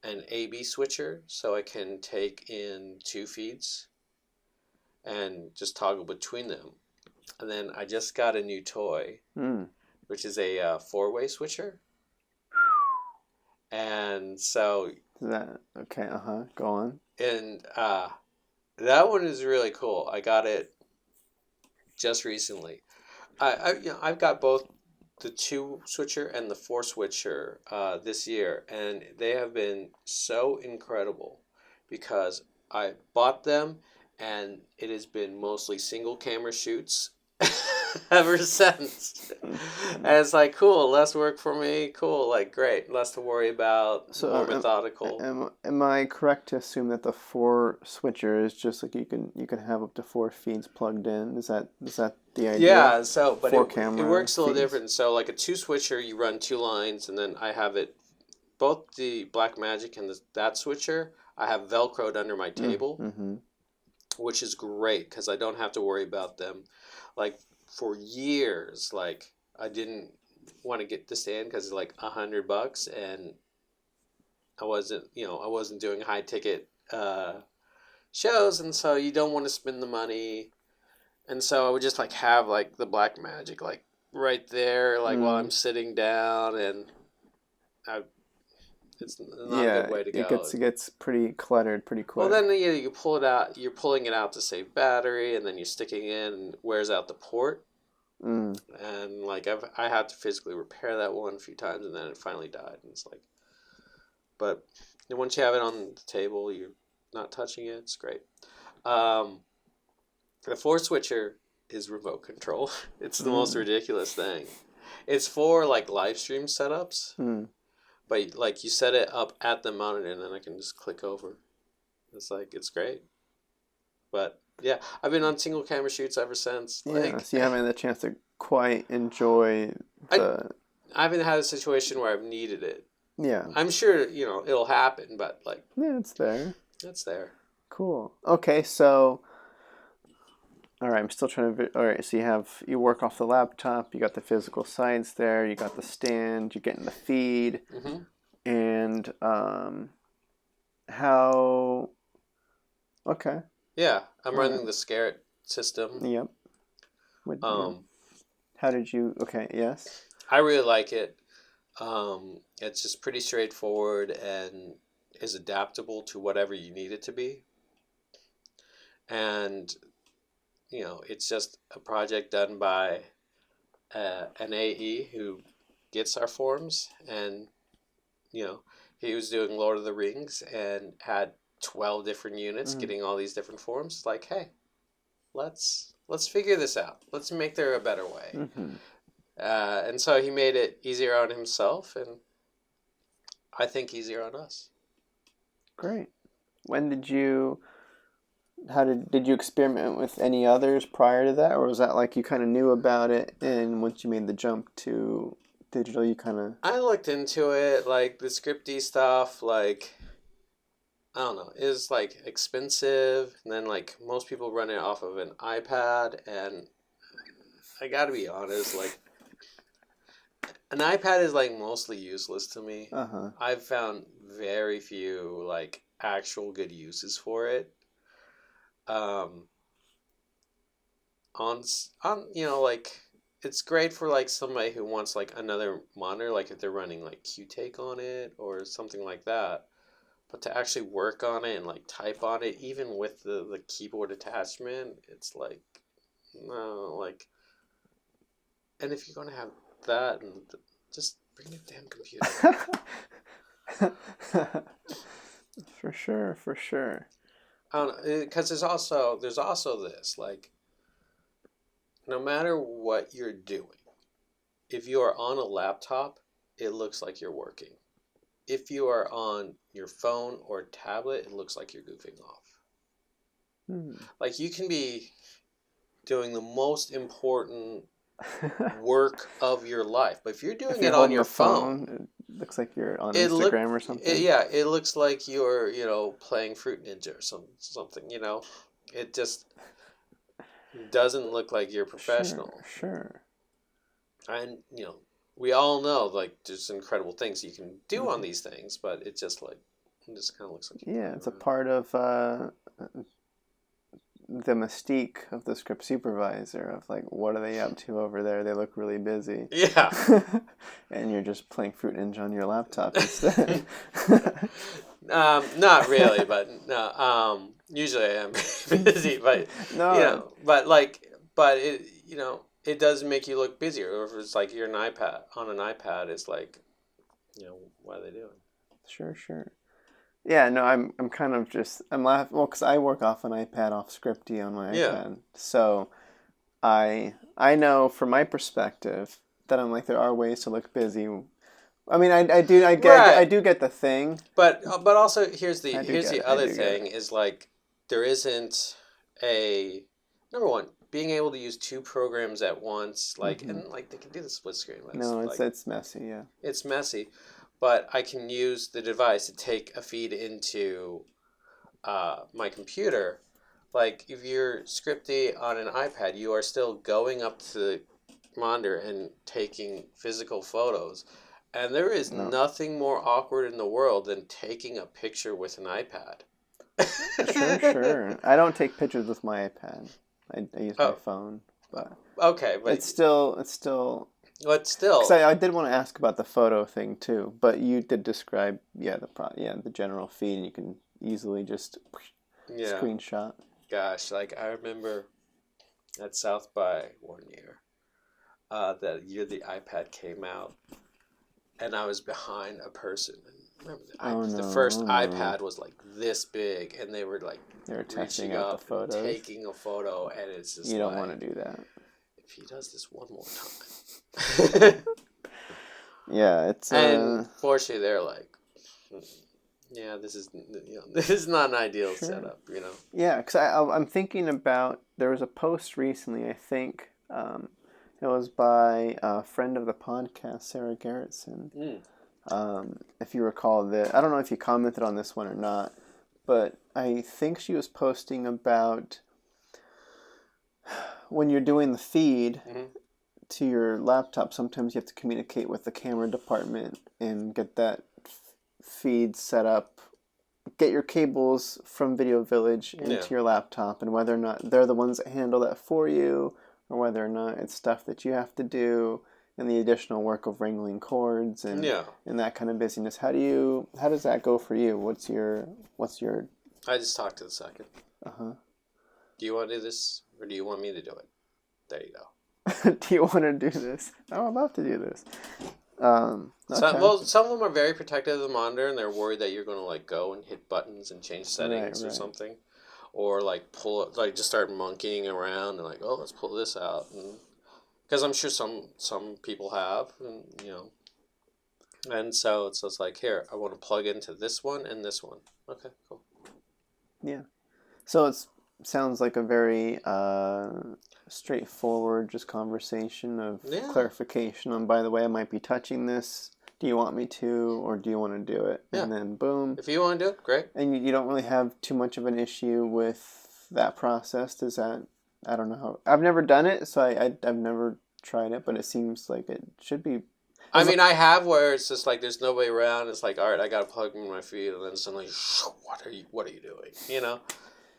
an A/B switcher, so I can take in 2 feeds and just toggle between them. And then I just got a new toy, which is a 4-way switcher. And so... Okay, go on. And that one is really cool. I got it just recently. I've got both the 2 switcher and the 4 switcher this year, and they have been so incredible because I bought them and it has been mostly single camera shoots ever since. And it's like, cool, less work for me, cool, like great, less to worry about, more methodical. Am I correct to assume that the 4 switcher is just like you can have up to 4 feeds plugged in? Is that the idea? Yeah, so but it works a little feeds? different. So like a 2 switcher, you run 2 lines, and then I have it both the Blackmagic and that switcher. I have Velcroed under my table, which is great because I don't have to worry about them. Like for years, like I didn't want to get the stand because it's like $100, and I wasn't doing high ticket shows, and so you don't want to spend the money, and so I would just like have like the Blackmagic like right there, like while I'm sitting down, and it's not a good way to go. It gets pretty cluttered pretty quick. Well, then you pull it out. You're pulling it out to save battery, and then you're sticking it in, and it wears out the port. And like I had to physically repair that one a few times, and then it finally died. And it's like, but once you have it on the table, you're not touching it. It's great. The 4 switcher is remote control. It's the most ridiculous thing. It's for like live stream setups. But like you set it up at the monitor, and then I can just click over. It's great. But yeah, I've been on single camera shoots ever since. So you haven't had the chance to quite enjoy I haven't had a situation where I've needed it. Yeah. I'm sure, it'll happen, but like... Yeah, it's there. It's there. Cool. Okay, so... All right, I'm still trying to... All right, so you work off the laptop, you got the physical sides there, you got the stand, you're getting the feed, and how... Okay. Yeah, I'm running the Scarrett system. Yep. How did you... Okay, yes? I really like it. It's just pretty straightforward and is adaptable to whatever you need it to be. And... it's just a project done by an AE who gets our forms, and he was doing Lord of the Rings and had 12 different units, Mm-hmm. getting all these different forms. It's like, hey, let's figure this out. Let's make there a better way. Mm-hmm. And so he made it easier on himself, and I think easier on us. Great. When did you? Did you experiment with any others prior to that, or was that like you kind of knew about it, and once you made the jump to digital, you kind of? I looked into it, like the scripty stuff, like I don't know, is like expensive, and then like most people run it off of an iPad, and I gotta be honest, like an iPad is like mostly useless to me. Uh-huh. I've found very few like actual good uses for it. Um, on like it's great for like somebody who wants like another monitor, like if they're running like QTake on it or something like that. But to actually work on it and like type on it, even with the keyboard attachment, it's like no, like. And if you're gonna have that, and just bring a damn computer. For sure, for sure. Because there's also this like, no matter what you're doing, if you are on a laptop, it looks like you're working. If you are on your phone or tablet, it looks like you're goofing off. Like you can be doing the most important work of your life, but if you're doing it on your phone, it looks like you're on Instagram or something. It looks like you're playing Fruit Ninja or something. It just doesn't look like you're professional. Sure. And we all know like there's incredible things you can do on these things, but it just kind of looks like it's a part of the mystique of the Script Supervisor of like, what are they up to over there? They look really busy. Yeah. And you're just playing Fruit Ninja on your laptop instead. Not really, but no. Usually I am busy, but no. but it it does make you look busier. Or if it's like you're on an iPad, it's like, what are they doing? Sure. Yeah, no, I'm kind of just, I'm laughing, well, because I work off an iPad, off Scripty on my iPad. So I know from my perspective that I'm like, there are ways to look busy. I mean, I do get the thing. But also here's the other thing is like there isn't a number one being able to use two programs at once, like and like they can do the split screen. No, it's messy. Yeah, it's messy, but I can use the device to take a feed into my computer. Like if you're scripty on an iPad, you are still going up to the monitor and taking physical photos. And there is nothing more awkward in the world than taking a picture with an iPad. Sure. I don't take pictures with my iPad. I use my phone, but okay, but it's still. But still, because I did want to ask about the photo thing too, but you did describe the general feed, and you can easily just screenshot. Gosh, like I remember at South by one year, that year the iPad came out. And I was behind a person. And remember, the first iPad was like this big, and they were testing out the photos, taking a photo, and it's just you don't want to do that. If he does this one more time, yeah, it's and fortunately they're like, yeah, this is not an ideal setup, Yeah, because I'm thinking about there was a post recently, I think. It was by a friend of the podcast, Sarah Gerritsen. If you recall I don't know if you commented on this one or not, but I think she was posting about when you're doing the feed to your laptop, sometimes you have to communicate with the camera department and get that feed set up, get your cables from Video Village into your laptop, and whether or not they're the ones that handle that for you, or whether or not it's stuff that you have to do, and the additional work of wrangling cords and that kind of busyness. How does that go for you? What's your? I just talked to the second. Do you want to do this, or do you want me to do it? There you go. Do you want to do this? I would love to do this. Okay. Some of them are very protective of the monitor, and they're worried that you're going to like go and hit buttons and change settings or Right. something, or like pull it, like just start monkeying around and like, oh, let's pull this out, and because I'm sure some people have, and and so it's like, here, I want to plug into this one and this one. Okay, cool. Yeah. So it sounds like a very straightforward just conversation of clarification on, by the way, I might be touching this. Do you want me to, or do you want to do it? Yeah. And then boom. If you want to do it, great. And you don't really have too much of an issue with that process. Does that, I don't know how, I've never done it, so I've never tried it, but it seems like it should be. I mean, I have where it's just like there's nobody around. It's like, all right, I got to plug in my feet, and then suddenly, what are you doing?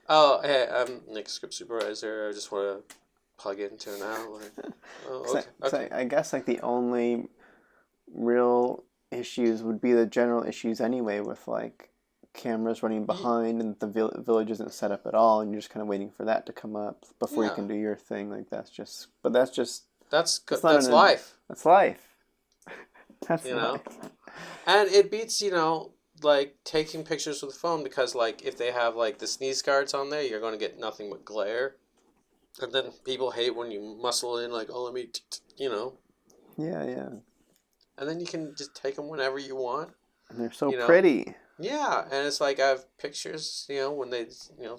Oh, hey, I'm Nick, Script Supervisor. I just want to plug into an outlet. Oh, okay. I guess like the only real issues would be the general issues anyway, with like cameras running behind and the village isn't set up at all, and you're just kind of waiting for that to come up before you can do your thing. Like that's good. That's life. That's life. That's life. And it beats like taking pictures with a phone, because like if they have like the sneeze guards on there, you're going to get nothing but glare, and then people hate when you muscle in like, oh, let me Yeah. And then you can just take them whenever you want. And they're so pretty. Yeah, and it's like I have pictures, when they,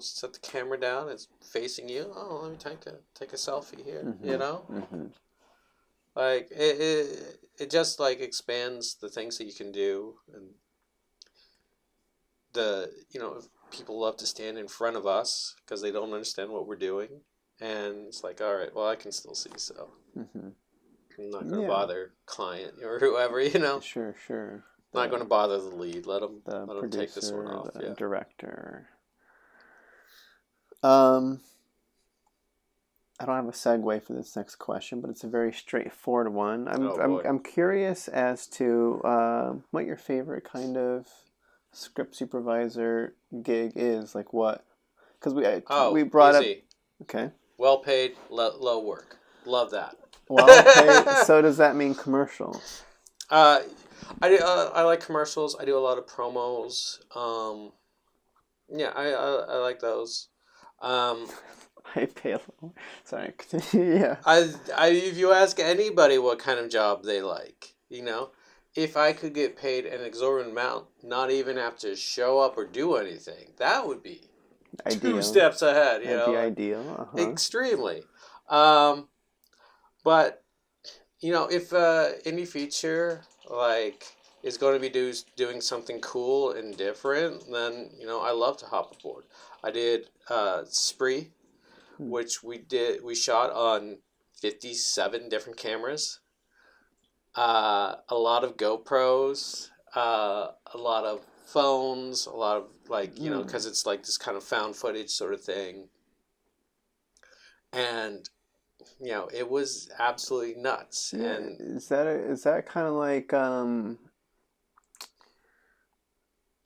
set the camera down, it's facing you. Oh, let me take a selfie here, Mm-hmm. Like it just like expands the things that you can do, and people love to stand in front of us because they don't understand what we're doing, and it's like, all right, well, I can still see, so. Mm-hmm. I'm not going to bother client or whoever, Sure. Not going to bother the lead. Let them producer, take this one off. The director. I don't have a segue for this next question, but it's a very straightforward one. I'm curious as to what your favorite kind of script supervisor gig is. Like what? Because we brought easy. up. Okay. Well paid, low work. Love that. Well paid. So does that mean commercial? I like commercials. I do a lot of promos. Yeah, I like those. I pay a little. Sorry. Yeah. If you ask anybody what kind of job they like, if I could get paid an exorbitant amount, not even have to show up or do anything, that would be ideal. 2 steps ahead. That'd be ideal. Extremely. But if any feature like is going to be doing something cool and different, then I love to hop aboard. I did Spree, which we shot on 57 different cameras, a lot of GoPros, a lot of phones, a lot of like because it's like this kind of found footage sort of thing, and it was absolutely nuts. Yeah, and is that kind of like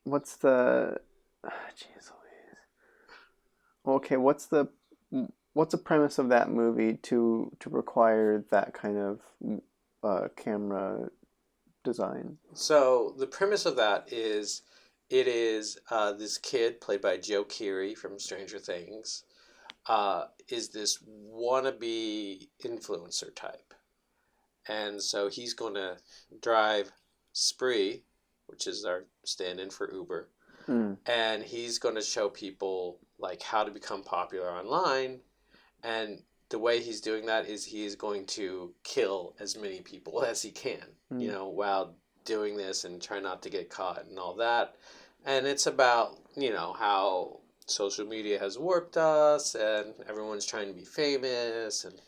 what's the jeez Louise. Okay, what's the premise of that movie to require that kind of camera design? So the premise of that is it is this kid played by Joe Keery from Stranger Things is this wannabe influencer type. And so he's going to drive Spree, which is our stand-in for Uber, and he's going to show people like how to become popular online. And the way he's doing that is he is going to kill as many people as he can, while doing this, and try not to get caught and all that. And it's about, how social media has warped us, and everyone's trying to be famous and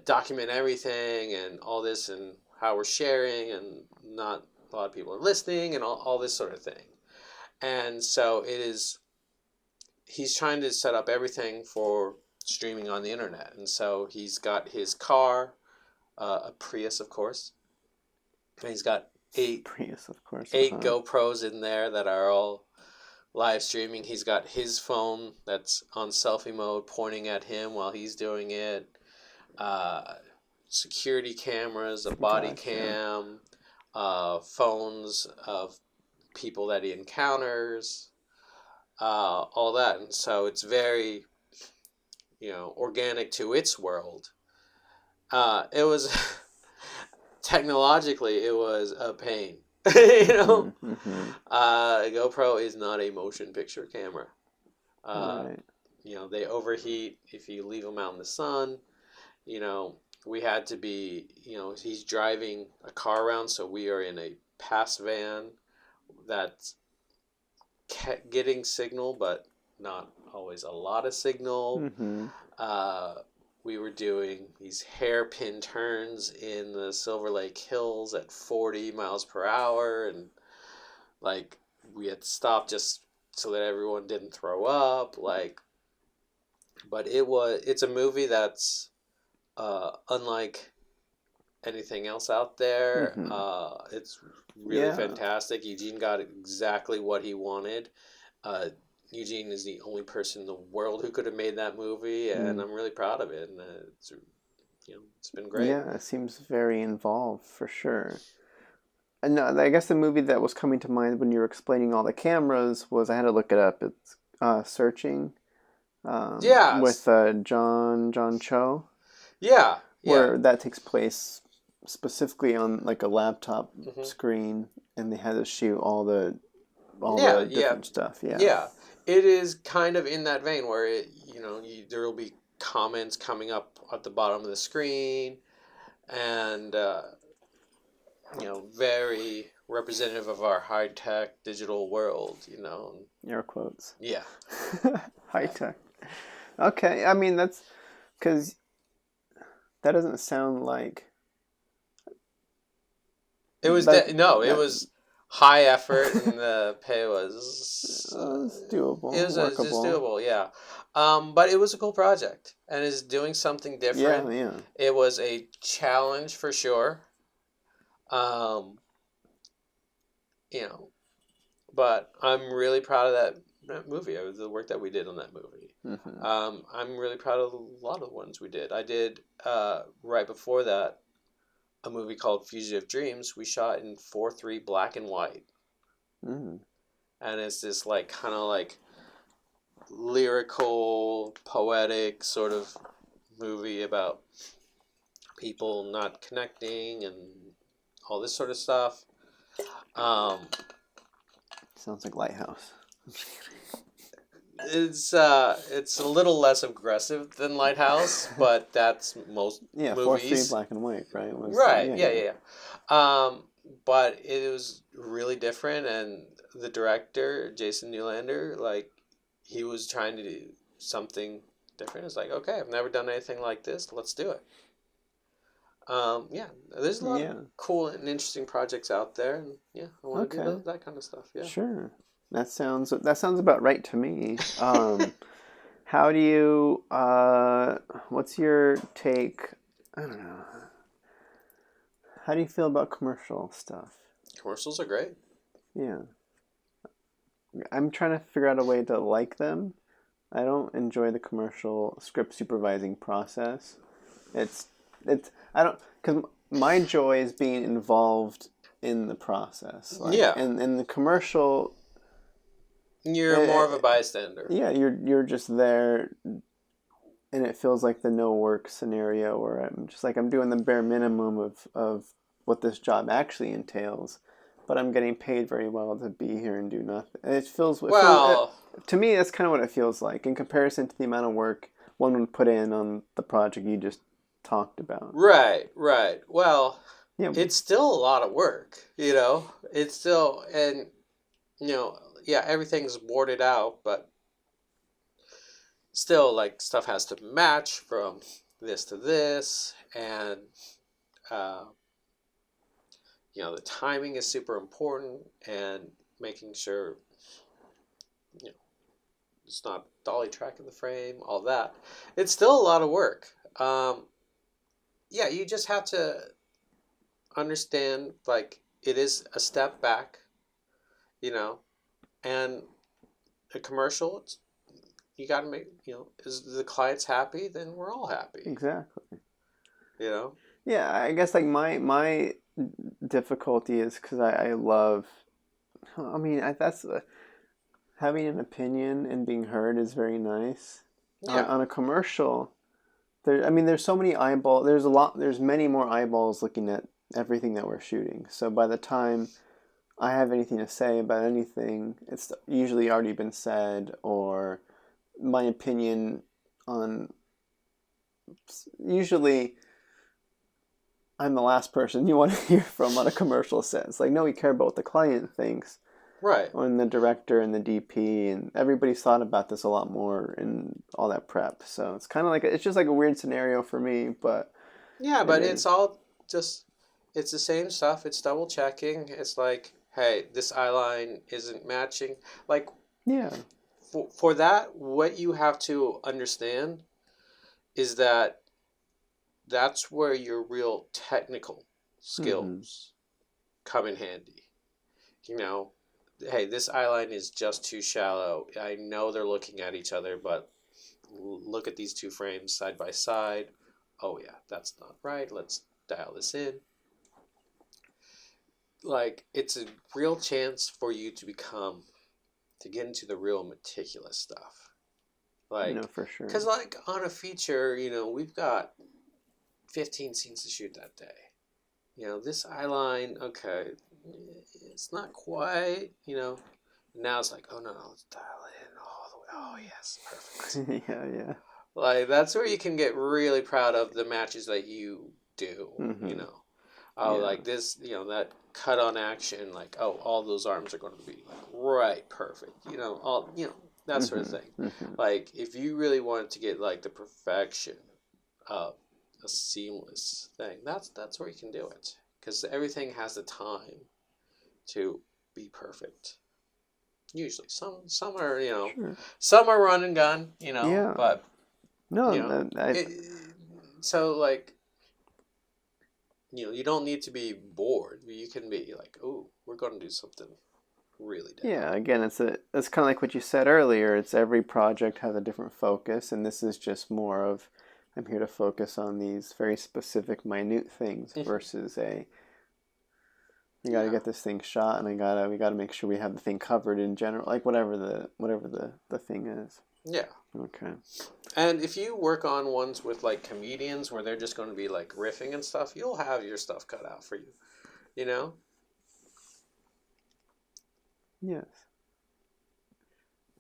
document everything and all this, and how we're sharing, and not a lot of people are listening, and all this sort of thing. And so he's trying to set up everything for streaming on the internet. And so he's got his car, a Prius, of course, and he's got eight GoPros in there that are all live streaming. He's got his phone that's on selfie mode pointing at him while he's doing it. Security cameras, a body cam. phones of people that he encounters, all that. And so it's very, organic to its world. It was technologically, it was a pain. Mm-hmm. GoPro is not a motion picture camera. Right. They overheat if you leave them out in the sun. We had to be, he's driving a car around, so we are in a pass van that's getting signal, but not always a lot of signal. Mm-hmm. We were doing these hairpin turns in the Silver Lake Hills at 40 miles per hour, and like we had to stop just so that everyone didn't throw up. But it's a movie that's unlike anything else out there. Mm-hmm. It's really fantastic. Eugene got exactly what he wanted. Eugene is the only person in the world who could have made that movie, and I'm really proud of it. And it's been great. Yeah, it seems very involved for sure. And I guess the movie that was coming to mind when you were explaining all the cameras was, I had to look it up. It's Searching. With John Cho. Yeah. Where that takes place specifically on like a laptop screen, and they had to shoot all the different stuff. Yeah. It is kind of in that vein where there will be comments coming up at the bottom of the screen, and very representative of our high tech digital world. Air quotes. Yeah. High tech. Okay, I mean that's because that doesn't sound like. It was it was high effort, and the pay was doable. It was just doable, yeah. But it was a cool project, and it's doing something different. Yeah. It was a challenge for sure. But I'm really proud of that movie. The work that we did on that movie. Mm-hmm. I'm really proud of a lot of the ones we did. I did right before that a movie called Fugitive Dreams. We shot in 4:3 black and white. Mm-hmm. And it's this kind of lyrical, poetic sort of movie about people not connecting and all this sort of stuff. Sounds like Lighthouse. It's a little less aggressive than Lighthouse, but that's most movies. 4:3 black and white, right? Right. Yeah. But it was really different, and the director, Jason Newlander, he was trying to do something different. It's okay, I've never done anything like this. Let's do it. There's a lot of cool and interesting projects out there, and I want to do that kind of stuff. Yeah. Sure. That sounds about right to me. How do you? What's your take? I don't know. How do you feel about commercial stuff? Commercials are great. Yeah. I'm trying to figure out a way to like them. I don't enjoy the commercial script supervising process. I don't, because my joy is being involved in the process. And the commercial. You're more of a bystander. Yeah, you're just there, and it feels like the no work scenario where I'm just I'm doing the bare minimum of what this job actually entails, but I'm getting paid very well to be here and do nothing. And it feels to me that's kind of what it feels like in comparison to the amount of work one would put in on the project you just talked about. Right. Well, it's still a lot of work. It's still everything's warded out, but still, stuff has to match from this to this, and the timing is super important, and making sure it's not dolly tracking the frame, all that. It's still a lot of work. You just have to understand it is a step back, and a commercial, you got to make, is the client's happy, then we're all happy. Exactly. Yeah, I guess my difficulty is because I love, I mean, having an opinion and being heard is very nice. Yeah. On a commercial, there's so many there's many more eyeballs looking at everything that we're shooting. So by the time I have anything to say about anything, it's usually already been said, or my opinion on, usually I'm the last person you want to hear from on a commercial set. It's like, no, we care about what the client thinks. Right. And the director and the DP, and everybody's thought about this a lot more in all that prep. So it's kind of like, it's just like a weird scenario for me, but Yeah, but it's all just, it's the same stuff. It's double checking. It's like, hey, this eye line isn't matching. Like, yeah. for that, what you have to understand is that that's where your real technical skills come in handy. You know, hey, this eye line is just too shallow. I know they're looking at each other, but look at these two frames side by side. Oh yeah, that's not right. Let's dial this in. Like, it's a real chance for you to get into the real meticulous stuff. Like, no, for sure. Because like on a feature, we've got 15 scenes to shoot that day. This eye line, okay, it's not quite, now it's like, oh no, let's dial in all the way. Oh yes, perfect. yeah. Like, that's where you can get really proud of the matches that you do, Oh, yeah. Like this, that cut on action, like, oh, all those arms are going to be like right perfect, that sort of thing. Like, if you really wanted to get like the perfection of a seamless thing, that's where you can do it, because everything has the time to be perfect. Usually, some are Sure. some are run and gun, Yeah. but no, so like, you don't need to be bored. You can be like, oh, we're going to do something really different. Yeah, again, it's kind of like what you said earlier. It's every project has a different focus, and this is just more of, I'm here to focus on these very specific, minute things versus we got to get this thing shot, and we got to make sure we have the thing covered in general, like whatever the thing is. Yeah. Okay. And if you work on ones with like comedians where they're just going to be like riffing and stuff, you'll have your stuff cut out for you. Yes.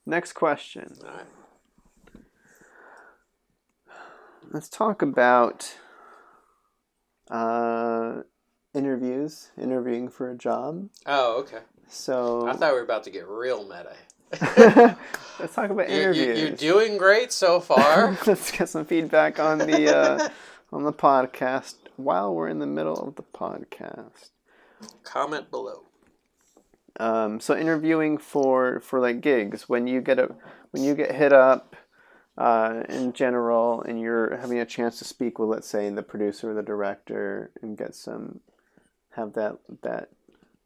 Next question. All right. Let's talk about interviewing for a job. Oh, okay. So I thought we were about to get real meta. Let's talk about interviews. You're doing great so far. Let's get some feedback on the podcast while we're in the middle of the podcast. Comment below. So interviewing for like gigs, when you get hit up in general, and you're having a chance to speak with, let's say, the producer or the director, and have that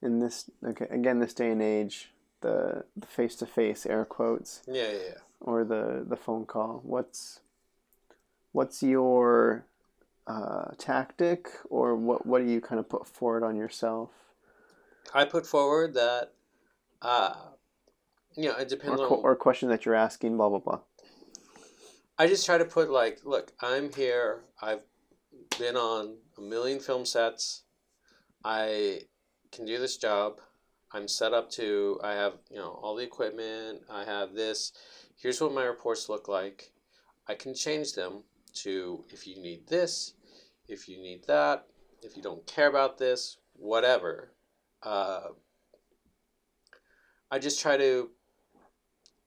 in this, okay, again, this day and age, the face-to-face, air quotes, yeah, or the phone call. What's your tactic, or what do you kind of put forward on yourself? I put forward that, it depends or question that you're asking, blah blah blah. I just try to put like, look, I'm here. I've been on a million film sets. I can do this job. I'm set up to, I have, all the equipment. I have this. Here's what my reports look like. I can change them to, if you need this, if you need that, if you don't care about this, whatever. I just try to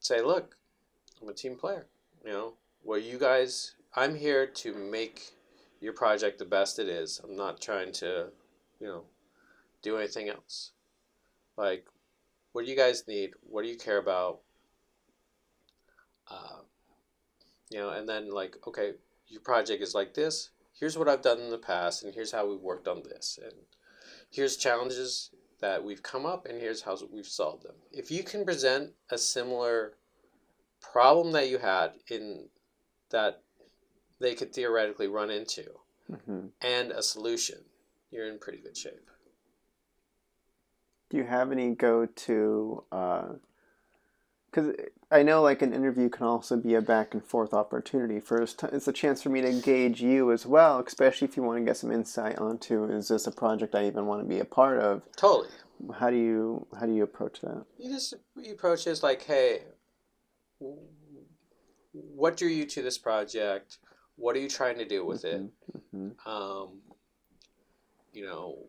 say, look, I'm a team player. I'm here to make your project the best it is. I'm not trying to, do anything else. Like, what do you guys need? What do you care about? And then like, okay, your project is like this. Here's what I've done in the past, and here's how we've worked on this, and here's challenges that we've come up, and here's how we've solved them. If you can present a similar problem that you had in that they could theoretically run into, and a solution, you're in pretty good shape. Do you have any go-to? Because I know like an interview can also be a back and forth opportunity. First, it's a chance for me to gauge you as well, especially if you want to get some insight onto, is this a project I even want to be a part of? Totally. How do you approach that? You approach it as like, hey, what drew you to this project? What are you trying to do with it? You know,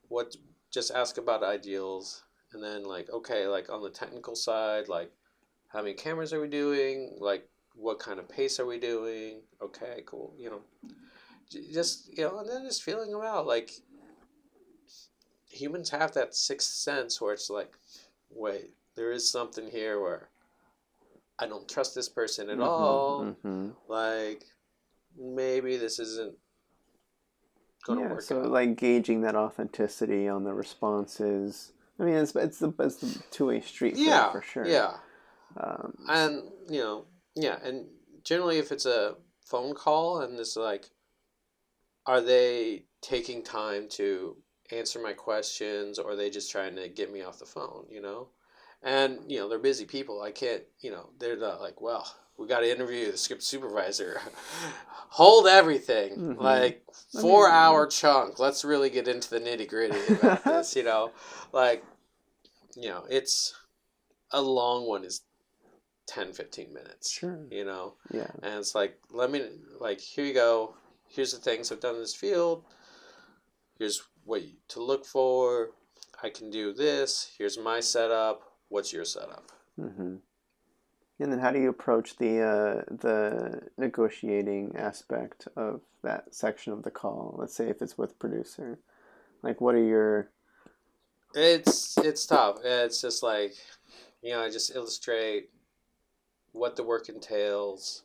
what? Just ask about ideals, and then like, okay, like on the technical side, like, how many cameras are we doing? Like, what kind of pace are we doing? Okay, cool. Just and then just feeling them out. Like, humans have that sixth sense where it's like, wait, there is something here where I don't trust this person at all. Like, maybe this isn't going to work so out. like gauging that authenticity on the responses. I mean, it's the two-way street for sure. Yeah. And and generally if it's a phone call and it's like, are they taking time to answer my questions, or are they just trying to get me off the phone? And they're busy people. I can't. They're not like, well, we got to interview the script supervisor. Hold everything. Like 4-hour chunk. Let's really get into the nitty gritty about this. Like, it's a long one is 10-15 minutes. Sure. Yeah. And it's like, here you go. Here's the things I've done in this field. Here's what to look for. I can do this. Here's my setup. What's your setup? And then how do you approach the negotiating aspect of that section of the call? Let's say if it's with producer, like what are your? It's tough. It's just like, I just illustrate what the work entails,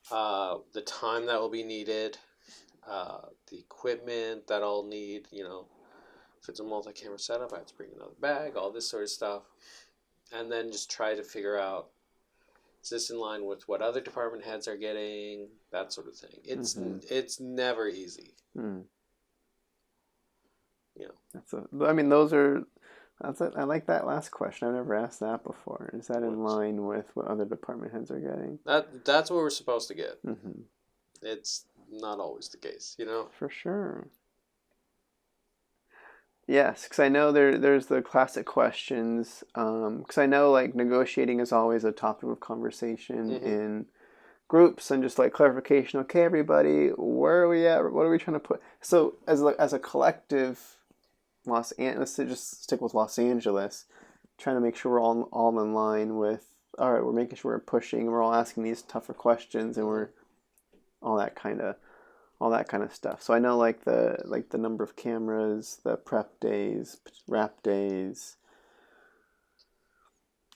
the time that will be needed, the equipment that I'll need. If it's a multi-camera setup, I have to bring another bag, all this sort of stuff. And then just try to figure out, is this in line with what other department heads are getting, that sort of thing. It's never easy. I like that last question. I've never asked that before. Is that in line with what other department heads are getting? That's what we're supposed to get. It's not always the case, For sure. Yes, because I know there's the classic questions. Because I know like negotiating is always a topic of conversation in groups and just like clarification. Okay, everybody, where are we at? What are we trying to put? So as a collective, let's just stick with Los Angeles, trying to make sure we're all in line with. All right, we're making sure we're pushing. We're all asking these tougher questions, and we're all that kind of stuff. So I know like the number of cameras, the prep days, wrap days.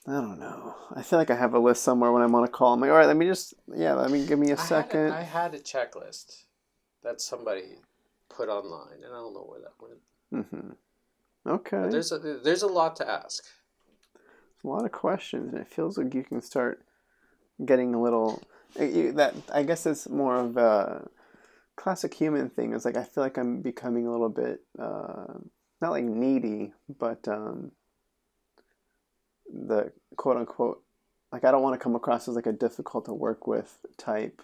I don't know. I feel like I have a list somewhere when I'm on a call. I'm like, all right, give me a second. I had a checklist that somebody put online, and I don't know where that went. Okay. But there's a lot to ask. A lot of questions, and it feels like you can start getting a little. That I guess it's more of a classic human thing. Is like I feel like I'm becoming a little bit not like needy, but the quote unquote, like I don't want to come across as like a difficult to work with type.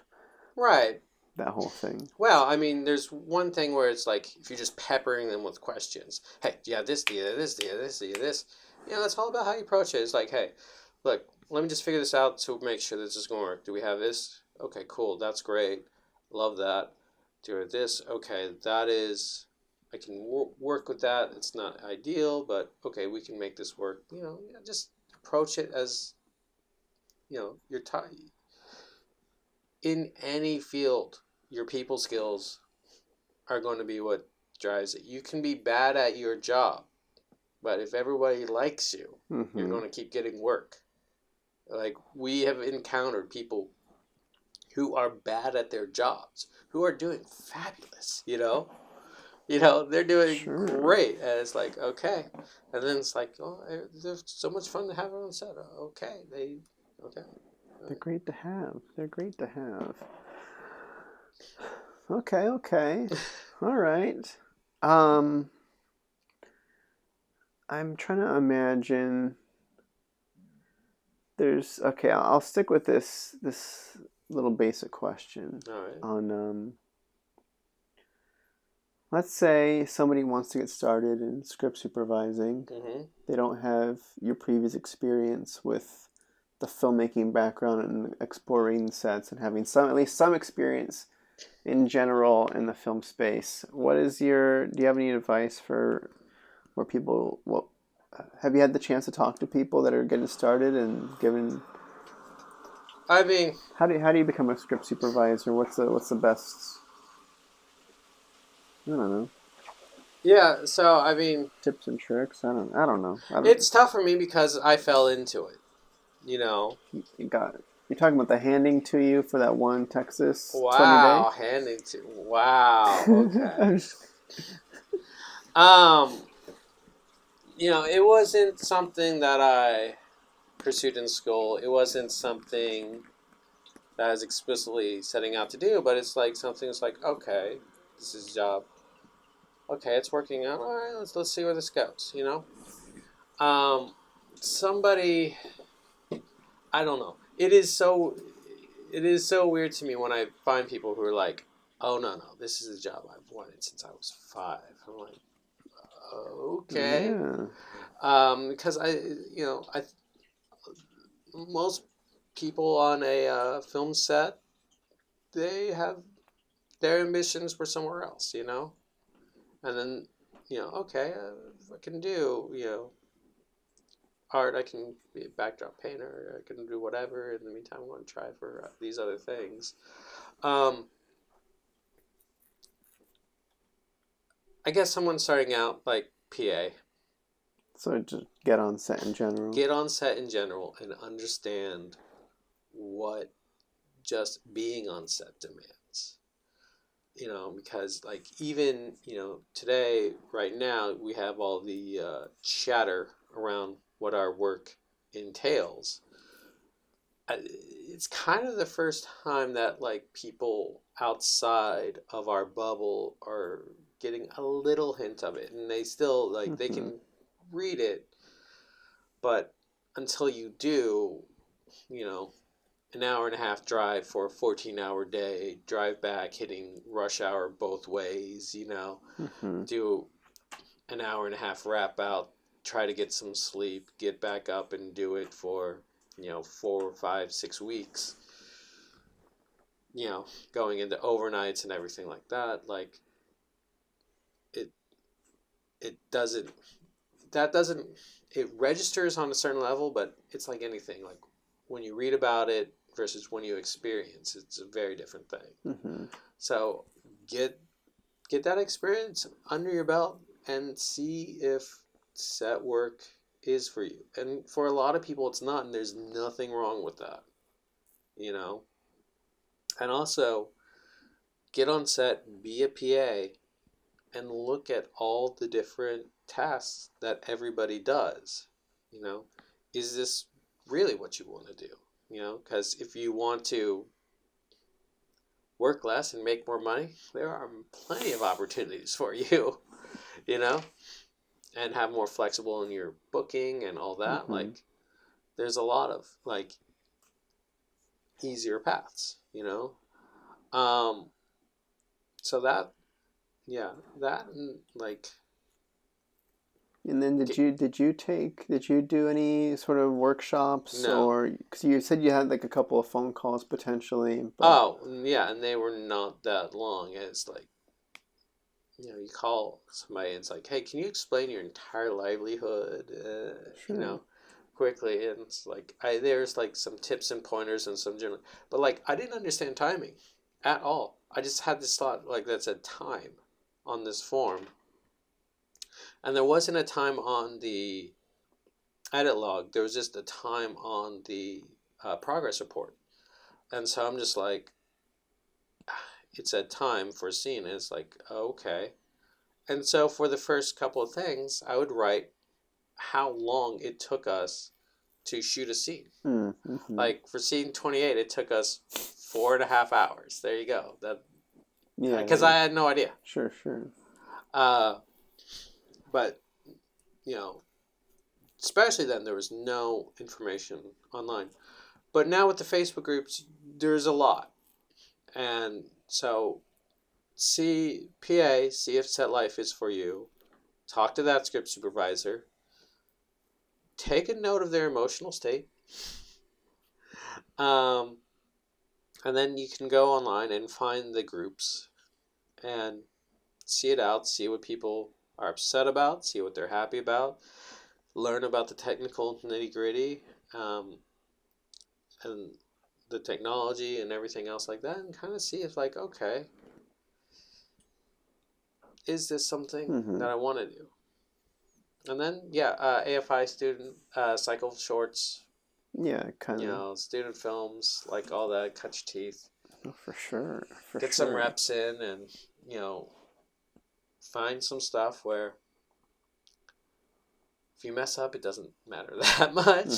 Right. That whole thing. Well, I mean, there's one thing where it's like if you're just peppering them with questions. Hey, do you have this? Do you have this? Do you have this? Do you have this? That's all about how you approach it. It's like, hey, look, let me just figure this out to make sure this is going to work. Do we have this? Okay, cool. That's great. Love that. Do you have this? Okay, that is, I can work with that. It's not ideal, but okay, we can make this work. Just approach it as, your in any field, your people skills are going to be what drives it. You can be bad at your job, but if everybody likes you, you're going to keep getting work. Like, we have encountered people who are bad at their jobs, who are doing fabulous, they're doing great. And it's like, okay. And then it's like, oh, they're so much fun to have on set. Okay. They're great to have. Okay. All right. I'm trying to imagine. Okay. I'll stick with this little basic question All right. on let's say somebody wants to get started in script supervising. Mm-hmm. They don't have your previous experience with the filmmaking background and exploring sets and having at least some experience in general in the film space. Do you have any advice for where people, have you had the chance to talk to people that are getting started and given, I mean, how do you become a script supervisor? What's the best, I don't know, yeah. So I mean, tips and tricks? I don't know. it's tough for me because I fell into it. You know. You got it. You're talking about the handing to you for that one Texas 20 day? Wow, handing to wow. Okay. I'm just- Um, it wasn't something that I pursued in school. It wasn't something that I was explicitly setting out to do, but it's like something that's like, okay, this is a job. Okay, it's working out. All right, let's see where this goes, Somebody, I don't know. It is so weird to me when I find people who are like, oh no, this is a job I've wanted since I was 5. I'm like, okay. Yeah. Because most people on a film set, they have their ambitions were somewhere else, and then, okay, if I can do, art, I can be a backdrop painter, I can do whatever. In the meantime, I'm going to try for these other things. I guess someone starting out like PA. So just get on set in general. Get on set in general and understand what just being on set demands. Because like even, today, right now, we have all the chatter around what our work entails. It's kind of the first time that like people outside of our bubble are getting a little hint of it, and they still like they can read it, but until you do, an hour and a half drive for a 14-hour day, drive back hitting rush hour both ways, do an hour and a half wrap out, try to get some sleep, get back up and do it for 4, 5, 6 weeks, going into overnights and everything like that. Like it doesn't that doesn't it registers on a certain level, but it's like anything. Like when you read about it versus when you experience, it's a very different thing. So get that experience under your belt and see if set work is for you. And for a lot of people, it's not, and there's nothing wrong with that, And also, get on set, be a PA, and look at all the different tasks that everybody does. Is this really what you want to do? Because if you want to work less and make more money, there are plenty of opportunities for you, and have more flexible in your booking and all that. Like, there's a lot of like easier paths, So that, yeah, that and like. And then did you do any sort of workshops? No. Or because you said you had like a couple of phone calls potentially. But... Oh yeah, and they were not that long. It's like, you call somebody and it's like, hey, can you explain your entire livelihood, Sure. quickly? And it's like, there's like some tips and pointers and some general, but like I didn't understand timing at all. I just had this thought like that said time on this form, and there wasn't a time on the edit log. There was just a time on the progress report, and so I'm just like, it said time for a scene, and it's like, okay. And so for the first couple of things, I would write how long it took us to shoot a scene. Like for scene 28, it took us 4.5 hours. There you go. Because I had no idea. Sure. But especially then, there was no information online. But now with the Facebook groups, there's a lot. And so see if Set Life is for you. Talk to that script supervisor. Take a note of their emotional state. And then you can go online and find the groups and see it out, see what people are upset about, see what they're happy about, learn about the technical nitty-gritty, and the technology and everything else like that, and kind of see if, like, okay, is this something that I want to do? And then, AFI student cycle shorts. Yeah, kind of. Student films, like all that, cut your teeth. Oh, for sure. Get some reps in and, find some stuff where if you mess up, it doesn't matter that much,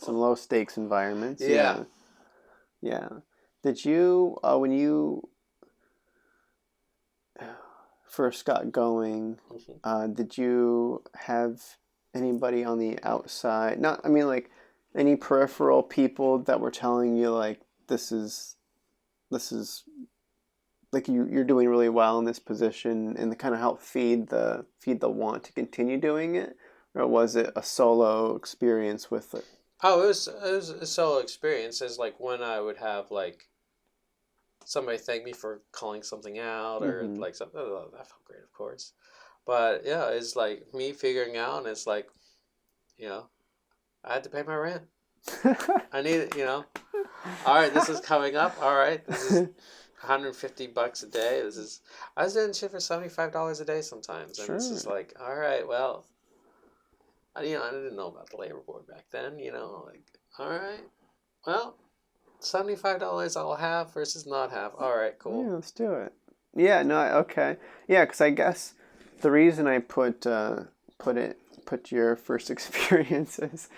Some low stakes environments. Yeah. Did you, when you first got going, did you have anybody on the outside, any peripheral people that were telling you, like, this is like you're doing really well in this position, and to kind of help feed the want to continue doing it? Or was it a solo experience with it? Oh, it was a solo experience. It's like when I would have, like, somebody thank me for calling something out, or like something. Oh, that felt great, of course. But yeah, it's like me figuring out, and it's like, I had to pay my rent. I need it, All right, this is coming up. All right, this is $150 a day. I was doing shit for $75 a day sometimes, and it's just like, all right, well, I didn't know about the labor board back then. Like, all right, well, $75 I'll have versus not have. All right, cool. Yeah, let's do it. Yeah, no, okay. Yeah, because I guess the reason I put your first experiences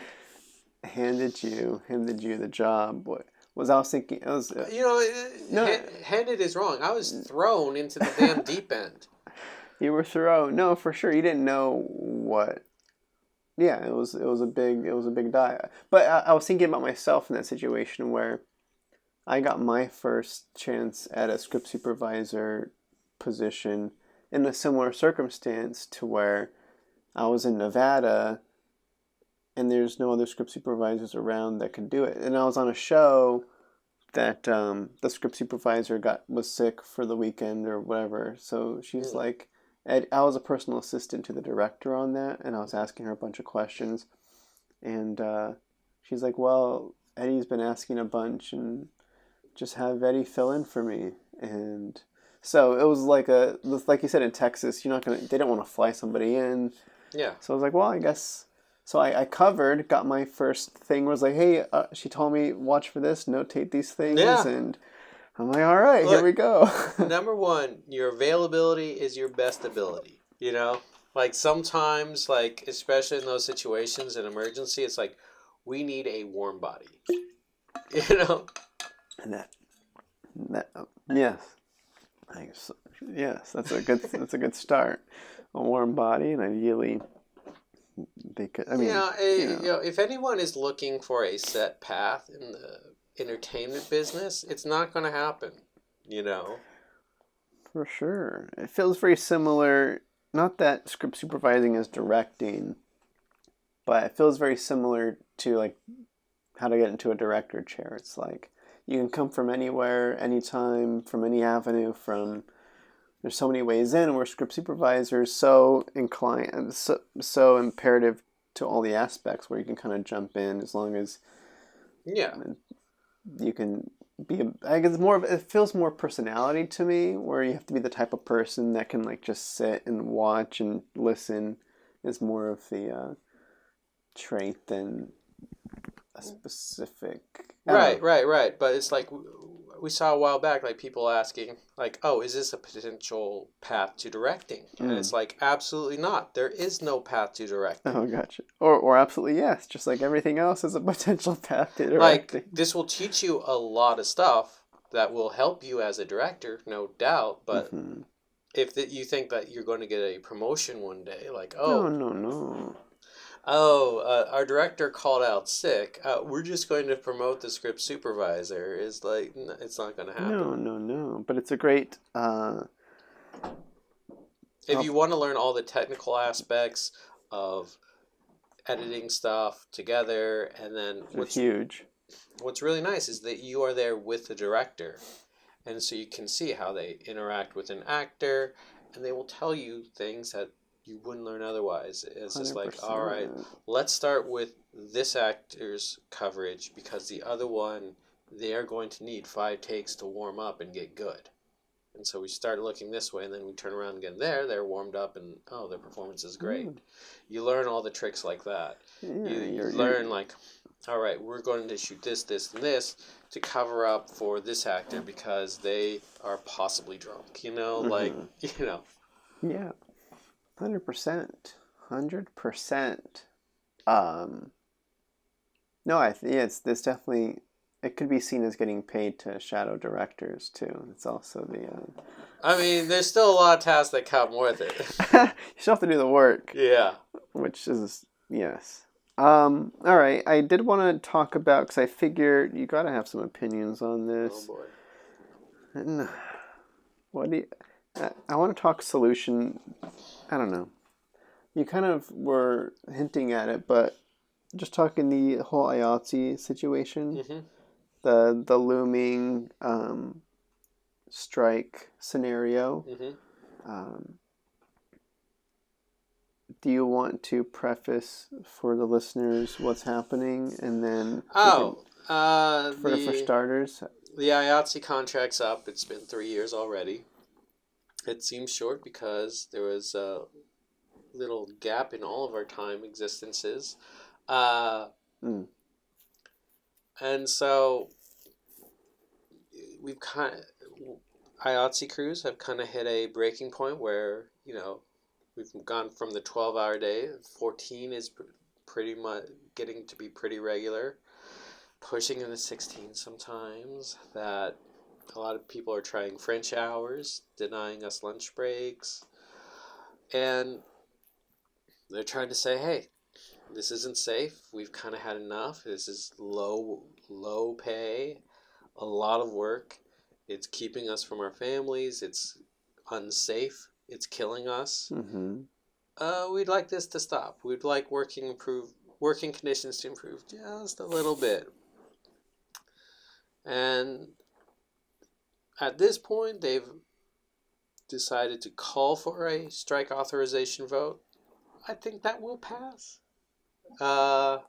handed you the job was I was thinking it was handed is wrong. I was thrown into the damn deep end. You were thrown. No, for sure. You didn't know what. Yeah, it was a big dive. But I was thinking about myself in that situation where I got my first chance at a script supervisor position in a similar circumstance to where I was in Nevada and there's no other script supervisors around that could do it. And I was on a show that the script supervisor was sick for the weekend or whatever. So she's like, I was a personal assistant to the director on that, and I was asking her a bunch of questions. And she's like, well, Eddie's been asking a bunch, and just have Eddie fill in for me. And so it was like you said in Texas, they don't want to fly somebody in. Yeah. So I was like, well, I guess. So I got my first thing, was like, hey, she told me, watch for this, notate these things. Yeah. And I'm like, all right, here we go. Number one, your availability is your best ability. Like sometimes, like especially in those situations in emergency, it's like we need a warm body. And that yes, yes, that's a good start. A warm body, and ideally they could. If anyone is looking for a set path in the entertainment business, it's not going to happen, For sure. It feels very similar, not that script supervising is directing, but it feels very similar to, like, how to get into a director chair. It's like you can come from anywhere, anytime, from any avenue, there's so many ways in, where script supervisor is so inclined, so imperative to all the aspects, where you can kind of jump in as long as you can be. I guess it feels more personality to me, where you have to be the type of person that can, like, just sit and watch and listen. Is more of the trait than a specific. Right. But it's like we saw a while back, like, people asking, like, oh, is this a potential path to directing? And it's like, absolutely not. There is no path to directing. Oh, gotcha. Or absolutely yes. Just like everything else is a potential path to directing. Like, this will teach you a lot of stuff that will help you as a director, no doubt. But if you think that you're going to get a promotion one day, like, oh. No. our director called out sick. We're just going to promote the script supervisor. Is like, it's not going to happen. No. But it's a great. If you want to learn all the technical aspects of editing stuff together, and then It's huge. What's really nice is that you are there with the director, and so you can see how they interact with an actor, and they will tell you things that you wouldn't learn otherwise. It's just like, 100%. all right, let's start with this actor's coverage because the other one, they are going to need 5 takes to warm up and get good. And so we start looking this way, and then we turn around again. They're warmed up, and their performance is great. You learn all the tricks like that. Yeah, you learn like, all right, we're going to shoot this, this, and this to cover up for this actor because they are possibly drunk. Like Yeah, 100%, 100%. No, it's this definitely. It could be seen as getting paid to shadow directors too. It's also the. I mean, there's still a lot of tasks that come with it. You still have to do the work. Yeah. Which is yes. All right. I did want to talk about because I figured you got to have some opinions on this. Oh boy. And what do you? I want to talk solution. I don't know. You kind of were hinting at it, but just talking the whole IATSE situation. Mm-hmm. The looming strike scenario. Mm-hmm. Do you want to preface for the listeners what's happening, and then for starters, the IATSE contract's up. It's been 3 years already. It seems short because there was a little gap in all of our time existences. And so we've IATSE crews have kind of hit a breaking point where, we've gone from the 12-hour day. 14 is pretty much getting to be pretty regular, pushing into 16 sometimes. That a lot of people are trying French hours, denying us lunch breaks. And they're trying to say, hey, this isn't safe. We've kind of had enough. This is low pay, a lot of work. It's keeping us from our families. It's unsafe. It's killing us. Mm-hmm. We'd like this to stop. We'd like working conditions to improve just a little bit. And at this point, they've decided to call for a strike authorization vote. I think that will pass. Because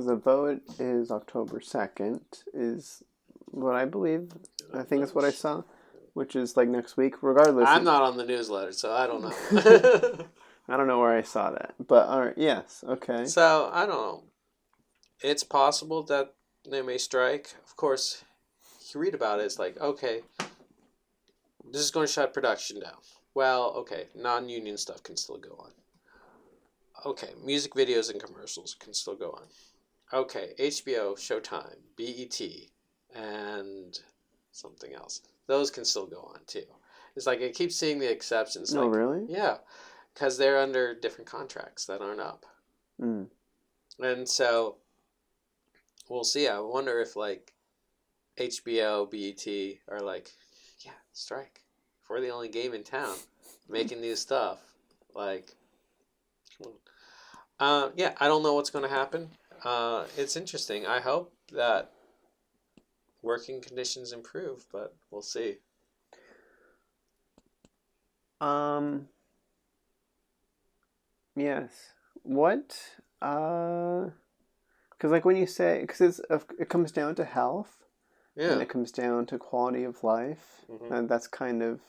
the vote is October 2nd, is what I believe. I think it's what I saw, which is like next week, regardless. I'm not on the newsletter, so I don't know. I don't know where I saw that, but all right, yes, okay. So, I don't know. It's possible that they may strike. Of course, you read about it, it's like, okay, this is going to shut production down. Well, okay, non-union stuff can still go on. Okay, music videos and commercials can still go on. Okay, HBO, Showtime, BET, and something else. Those can still go on too. It's like I keep seeing the exceptions. Oh, really? Yeah, because they're under different contracts that aren't up. And so we'll see. I wonder if like HBO, BET are like, yeah, strike. If we're the only game in town making new stuff, like, yeah, I don't know what's going to happen. It's interesting. I hope that working conditions improve, but we'll see. Yes. What? Because like when you say, because it comes down to health, and it comes down to quality of life, and that's kind of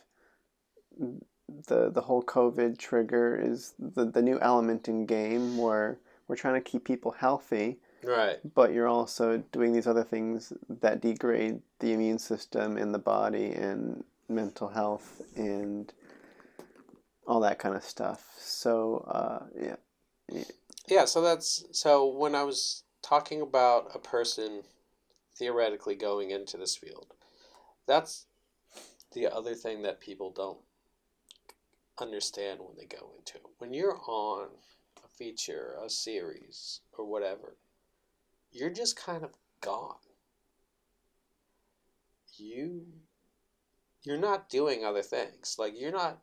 the whole COVID trigger is the new element in game where we're trying to keep people healthy. Right. But you're also doing these other things that degrade the immune system and the body and mental health and all that kind of stuff. So, yeah. Yeah, so when I was talking about a person theoretically going into this field, that's the other thing that people don't understand when they go into it. When you're on a feature, a series, or whatever, you're just kind of gone. You're not doing other things. Like, you're not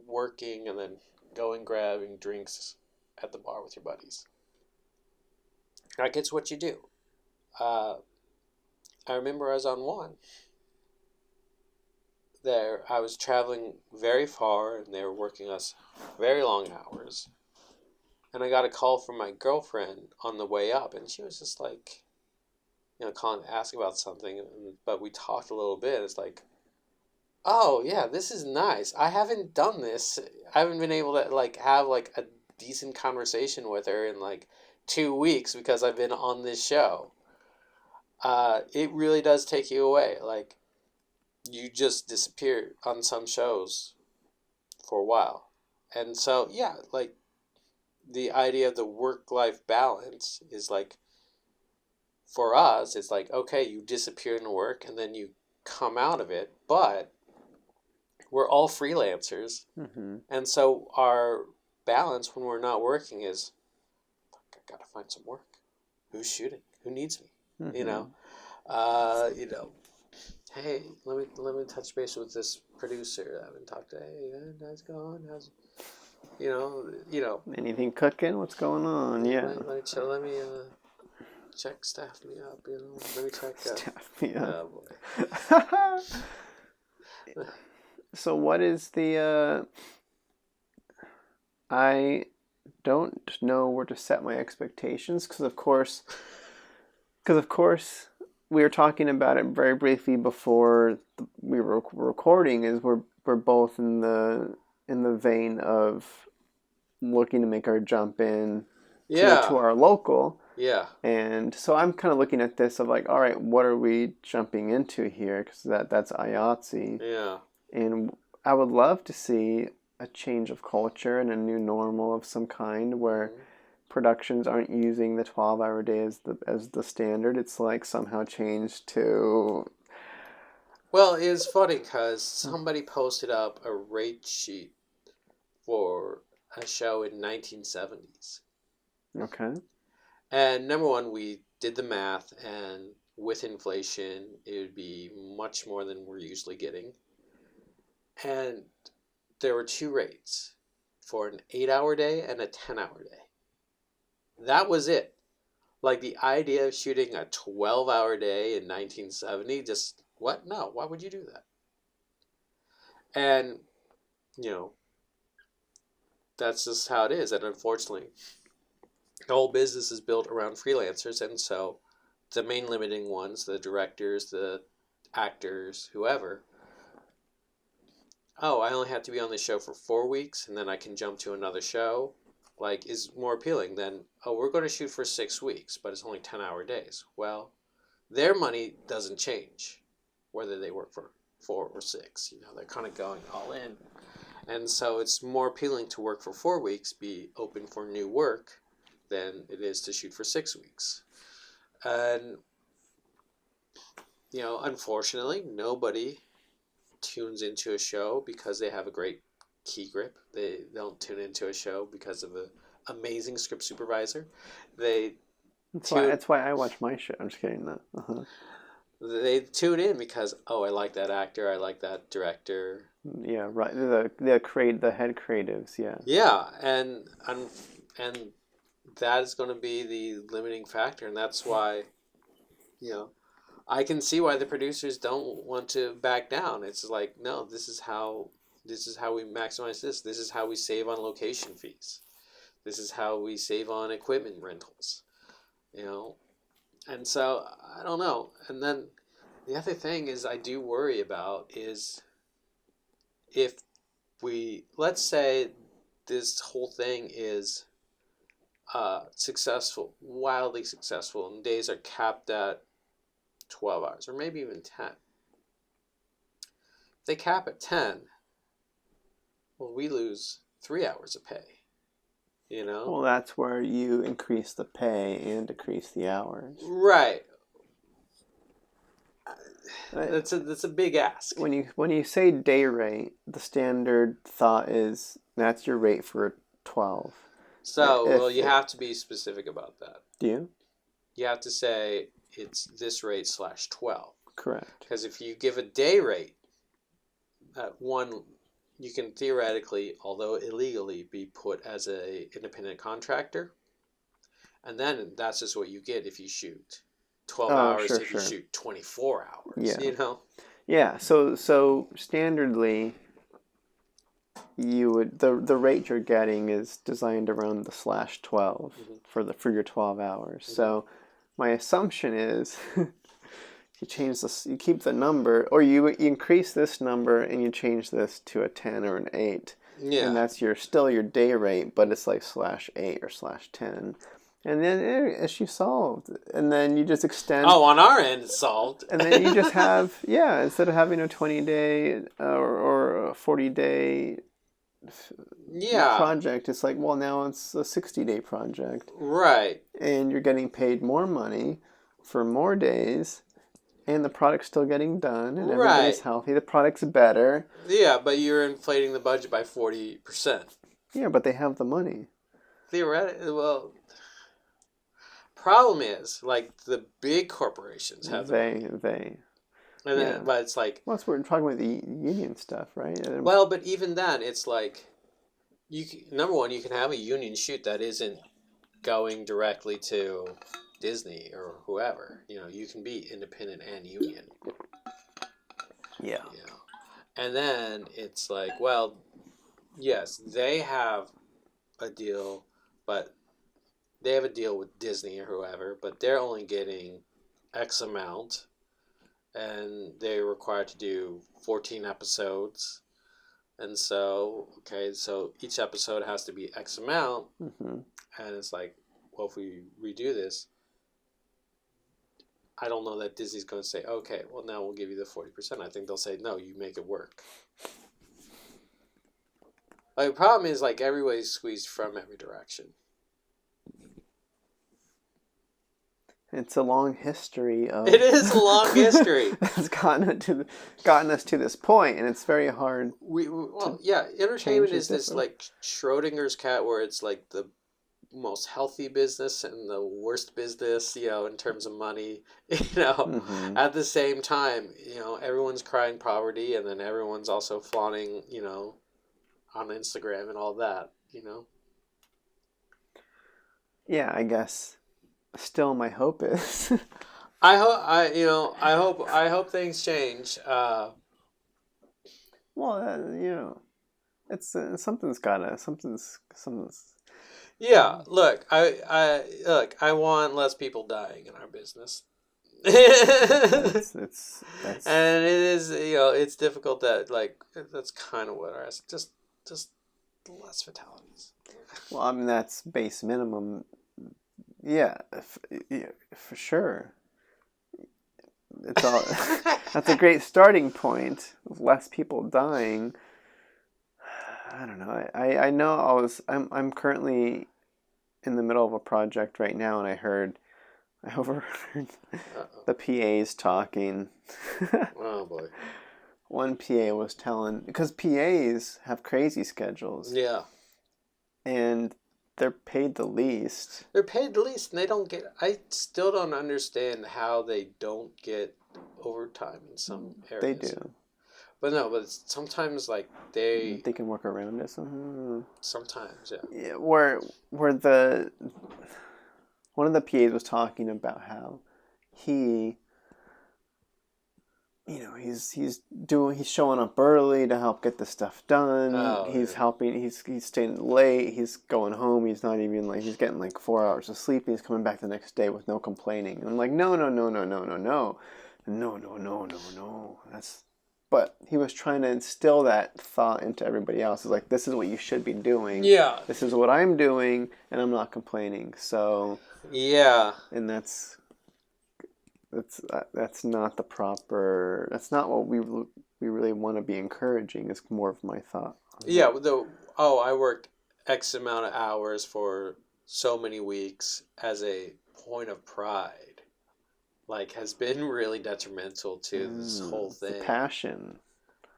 working and then going grabbing drinks at the bar with your buddies. Like, it's what you do. I remember I was on one. I was traveling very far, and they were working us very long hours. And I got a call from my girlfriend on the way up, and she was just like, calling to ask about something. But we talked a little bit. It's like, oh yeah, this is nice. I haven't done this. I haven't been able to have a decent conversation with her in 2 weeks because I've been on this show. It really does take you away. Like, you just disappear on some shows for a while. And so, yeah, the idea of the work-life balance is for us, it's okay, you disappear into work and then you come out of it, but we're all freelancers. Mm-hmm. And so our balance when we're not working is, I gotta find some work. Who's shooting? Who needs me? Mm-hmm. Hey, let me touch base with this producer. I haven't talked to. Hey, how's it going? Anything cooking? What's going on? Yeah. Let me check. Staff me up. Let me check. Staff me up. Oh boy. So what is the? I don't know where to set my expectations because of course, we were talking about it very briefly before we were recording. Is we're both in the vein of looking to make our jump in to our local. Yeah. And so I'm kind of looking at this of all right, what are we jumping into here? Because that's IATSE. Yeah. And I would love to see a change of culture and a new normal of some kind where productions aren't using the 12-hour day as the standard. It's somehow changed to... Well, it's funny because somebody posted up a rate sheet for a show in 1970s. Okay. And number one, we did the math, and with inflation, it would be much more than we're usually getting. And there were two rates for an 8-hour day and a 10-hour day. That was it. The idea of shooting a 12-hour day in 1970, just, what? No, why would you do that? And, that's just how it is. And unfortunately, the whole business is built around freelancers, and so the main limiting ones, the directors, the actors, whoever, I only have to be on this show for 4 weeks, and then I can jump to another show, is more appealing than, we're going to shoot for 6 weeks, but it's only 10-hour days. Well, their money doesn't change, whether they work for 4 or 6. They're kind of going all in. And so it's more appealing to work for 4 weeks, be open for new work, than it is to shoot for 6 weeks. And, unfortunately, nobody tunes into a show because they have a great key grip. They don't tune into a show because of an amazing script supervisor. That's why I watch my show. I'm just kidding. That. Uh-huh. They tune in because, I like that actor, I like that director. Yeah, right. The head creatives. Yeah. Yeah, and that is going to be the limiting factor, and that's why, I can see why the producers don't want to back down. It's no, this is how we maximize this. This is how we save on location fees. This is how we save on equipment rentals. And so I don't know. And then the other thing is I do worry about is if let's say this whole thing is successful, wildly successful, and days are capped at 12 hours, or maybe even 10. If they cap at 10, well, we lose 3 hours of pay, Well, that's where you increase the pay and decrease the hours. Right. That's a big ask. When you say day rate, the standard thought is that's your rate for 12. So, If well, you have to be specific about that. do you? You have to say it's this rate / 12. Correct. Because if you give a day rate at one, you can theoretically, although illegally, be put as a independent contractor. And then that's just what you get if you shoot 12 hours, Sure, if you shoot 24 hours, Yeah. you know? Yeah. So standardly, you would the rate you're getting is designed around the / 12 for your 12 hours. So my assumption is you change this, you keep the number, or you increase this number and you change this to a 10 or an 8. Yeah. And that's still your day rate, but it's like /8 or /10. And then issue solved. And then you just extend. Oh, on our end, it's solved. And then you just have, instead of having a 20-day or a 40-day project, it's like, well, now it's a 60-day project. Right. And you're getting paid more money for more days, and the product's still getting done, and everybody's healthy. The product's better. Yeah, but you're inflating the budget by 40%. Yeah, but they have the money. Theoretically, well, problem is, like, the big corporations have They. And then, but it's like... Well, that's what we're talking about, the union stuff, right? Well, but even then, it's like, number one, you can have a union shoot that isn't going directly to Disney or whoever. You know, you can be independent and union. Yeah. You know? And then it's like, well, yes, they have a deal, but they have a deal with Disney or whoever, but they're only getting X amount, and they're required to do 14 episodes. And so, so each episode has to be X amount. Mm-hmm. And it's like, well, if we redo this, I don't know that Disney's going to say, okay, well, now we'll give you the 40%. I think they'll say, no, you make it work. Like, the problem is, like, everybody's squeezed from every direction. It's a long history of... It is a long history. It's gotten us to this point, and it's very hard. Entertainment is this, like, Schrodinger's cat, where it's, like, the most healthy business and the worst business, you know, in terms of money, you know. Mm-hmm. At the same time, you know, everyone's crying poverty, and then everyone's also flaunting, you know, on Instagram and all that, you know. Yeah, I guess. Still, my hope is. I hope things change. Well, you know, it's something's. Yeah, look, I want less people dying in our business. That's And it is, you know, it's difficult that, like, that's kind of what just less fatalities. Well, I mean, that's base minimum. Yeah, for sure. It's all. That's a great starting point. Less people dying. I don't know. I know I'm currently in the middle of a project right now, and I overheard the PAs talking. Oh boy. One PA was telling, because PAs have crazy schedules. Yeah. And they're paid the least. They're paid the least, and they don't get... I still don't understand how they don't get overtime in some areas. They do. But sometimes, like, they can work around it somehow. Sometimes, yeah. Yeah, where one of the PAs was talking about how he, you know, he's showing up early to help get the stuff done. Helping. He's staying late. He's going home. He's not even he's getting 4 hours of sleep. And he's coming back the next day with no complaining. And I'm like, no. But he was trying to instill that thought into everybody else. It's like, this is what you should be doing. Yeah. This is what I'm doing, and I'm not complaining. So. Yeah. And that's not the proper. That's not what we really want to be encouraging. Is more of my thought. Yeah. I worked X amount of hours for so many weeks as a point of pride, has been really detrimental to this whole thing. The passion.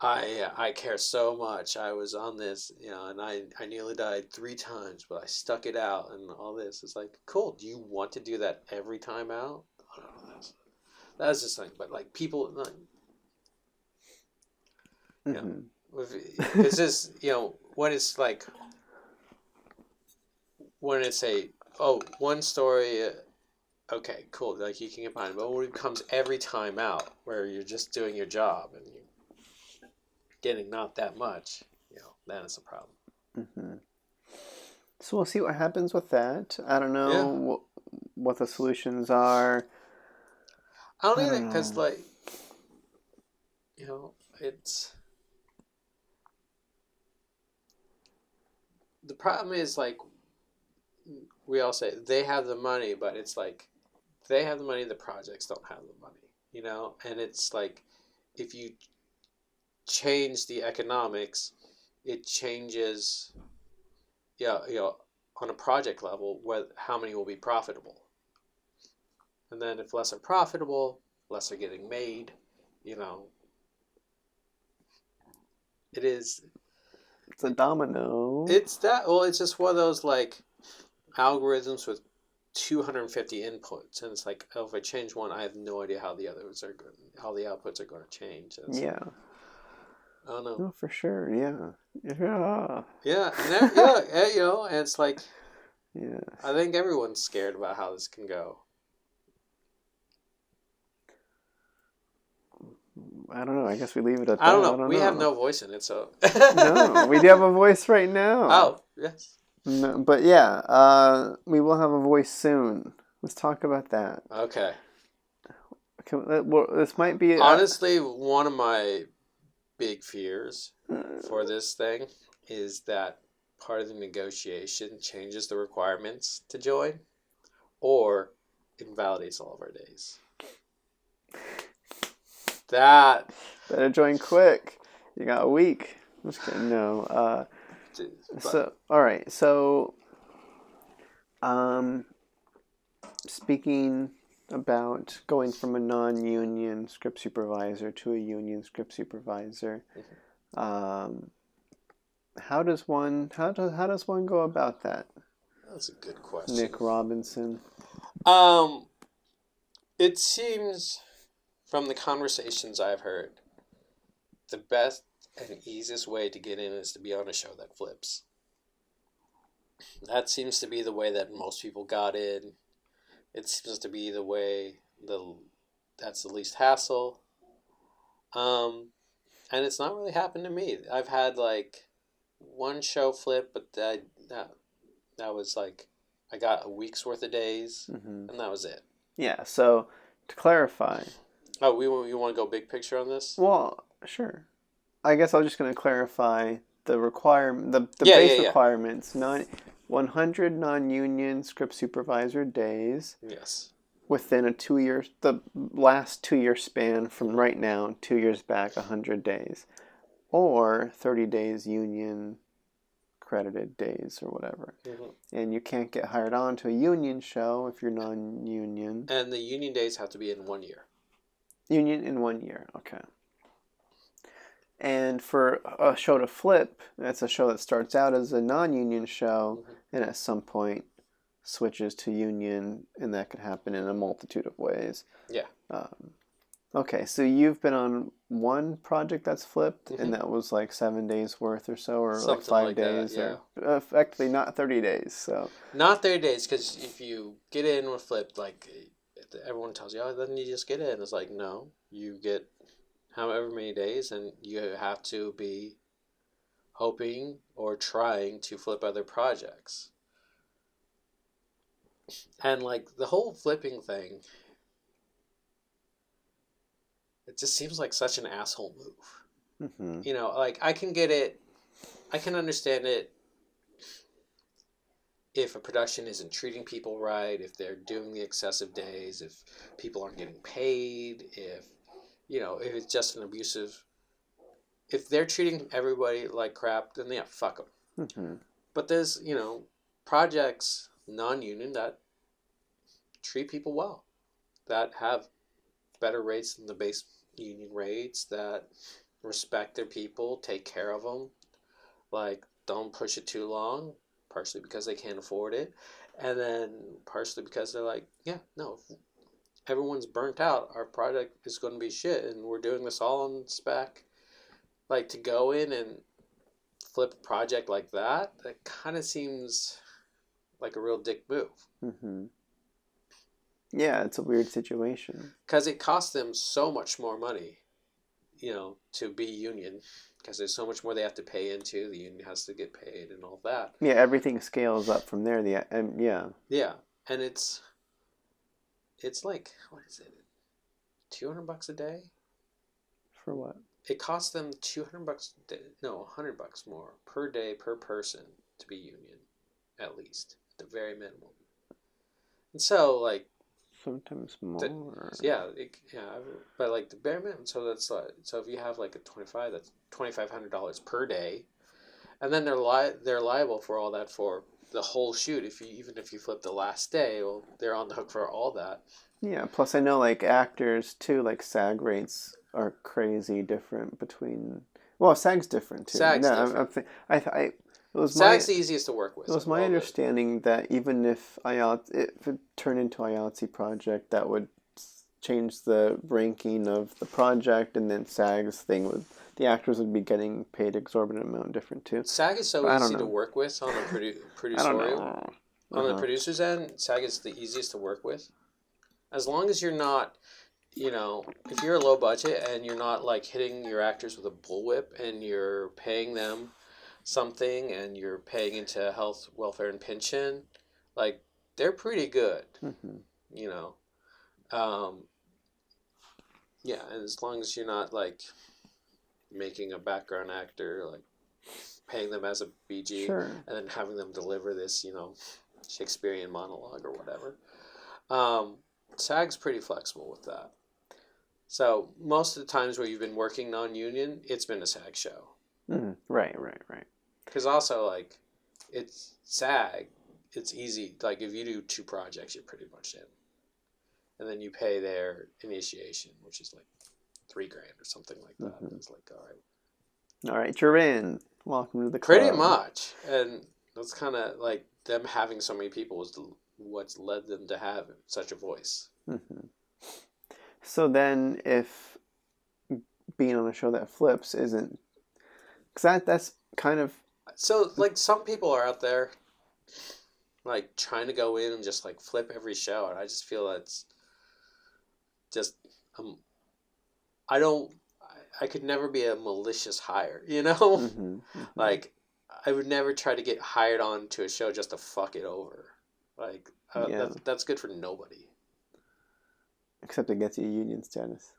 I care so much. I was on this, and I nearly died 3 times, but I stuck it out and all this. It's like, cool. Do you want to do that every time out? I don't know. That's just like, but like people, like, Mm-hmm. it's just, when it's like, when it's one story, okay, cool, like you can get behind it, but when it comes every time out where you're just doing your job and you're getting not that much, then it's a problem. Mm-hmm. So we'll see what happens with that. I don't Yeah. know what the solutions are. I don't I either, don't because, know. like, it's... The problem is, like, we all say they have the money, but it's like they have the money, the projects don't have the money, And it's like if you change the economics, it changes, on a project level, how many will be profitable. And then if less are profitable, less are getting made, It is. It's a domino. It's that. Well, it's just one of those like algorithms with 250 inputs, and it's like, oh, if I change one, I have no idea how the others are going, how the outputs are going to change. Yeah. I don't know. No, for sure. Yeah. Yeah. Yeah, and and it's like, Yeah. I think everyone's scared about how this can go. I don't know. I guess we leave it at I that. don't I know. don't We have know. no voice in it, so. No, we do have a voice right now. Oh, yes. No, but yeah, we will have a voice soon. Let's talk about that. Okay. This might be Honestly, one of my big fears for this thing is that part of the negotiation changes the requirements to join or invalidates all of our days. That. better join quick. You got a week. I'm just kidding. No. So all right. So, speaking about going from a non-union script supervisor to a union script supervisor, how does one go about that? That's a good question. Nick Robinson. It seems from the conversations I've heard, the best and easiest way to get in is to be on a show that flips. That seems to be the way that most people got in. It seems to be the way that's the least hassle. And it's not really happened to me. I've had like one show flip, but that was like I got a week's worth of days, and that was it. Yeah. So to clarify. Oh, you want to go big picture on this? Well, sure. I guess I'm just going to clarify the base requirements. 100 non-union script supervisor days. Yes. Within the last 2-year span from right now, 2 years back, 100 days, or 30 days union credited days or whatever. And you can't get hired on to a union show if you're non-union. And the union days have to be in 1 year. Union in 1 year, okay. And for a show to flip, that's a show that starts out as a non-union show and at some point switches to union, and that could happen in a multitude of ways. Yeah. Okay, so you've been on one project that's flipped, and that was like 7 days worth or so, or something like 5 like days, that, or effectively not 30 days. So not 30 days, because if you get in with flipped, like everyone tells you, oh, then you just get in. It's like, no, you get however many days, and you have to be hoping or trying to flip other projects. And like the whole flipping thing, it just seems like such an asshole move. Like I can get it, I can understand it if a production isn't treating people right, if they're doing the excessive days, if people aren't getting paid, if it's just an abusive. If they're treating everybody like crap, then yeah, fuck them. But there's projects non-union that treat people well, that have better rates than the base union rates, that respect their people, take care of them, like don't push it too long, partially because they can't afford it, and then partially because they're like, yeah, no, if everyone's burnt out, our product is going to be shit, and we're doing this all on spec. Like, to go in and flip a project like that kind of seems like a real dick move. Mm-hmm. Yeah, it's a weird situation. Because it costs them so much more money, to be union. Because there's so much more they have to pay into. The union has to get paid and all that. Yeah, everything scales up from there. Yeah. Yeah, and it's like, what is it? $200 a day? For what? It costs them $200 a day, no, $100 more per day per person to be union, at least, at the very minimum. And so, like, sometimes more. But like the bare minimum. So that's like, so if you have like a 25, that's $2,500 per day, and then they're liable for all that for the whole shoot. Even if you flip the last day, well, they're on the hook for all that. Yeah. Plus, I know like actors too. Like SAG rates are crazy different between. Well, SAG's different too. SAG's different. SAG's the easiest to work with. It was my understanding that even if it turned into IATSE project, that would change the ranking of the project, and then SAG's thing would, the actors would be getting paid exorbitant amount different too. SAG is so easy to work with on the producerial. On the producer's end, SAG is the easiest to work with. As long as you're not, if you're a low budget and you're not like hitting your actors with a bullwhip and you're paying them something and you're paying into health, welfare, and pension, like, they're pretty good. Mm-hmm. Yeah, and as long as you're not like making a background actor, like paying them as a BG, sure, and then having them deliver this, Shakespearean monologue or whatever. SAG's pretty flexible with that. So most of the times where you've been working non-union, it's been a SAG show. Mm-hmm. Right. Because also, like, it's SAG, it's easy. Like, if you do 2 projects, you're pretty much in. And then you pay their initiation, which is like $3,000 or something like that. Mm-hmm. It's like, all right, you're in. Welcome to the club. Pretty much. And that's kind of like them having so many people is what's led them to have such a voice. Mm-hmm. So then, if being on a show that flips isn't, because that's kind of. So, like, some people are out there, like, trying to go in and just, like, flip every show, and I just feel that's just, I could never be a malicious hire, Mm-hmm. Like, I would never try to get hired on to a show just to fuck it over. Like, that's good for nobody. Except it gets you union status.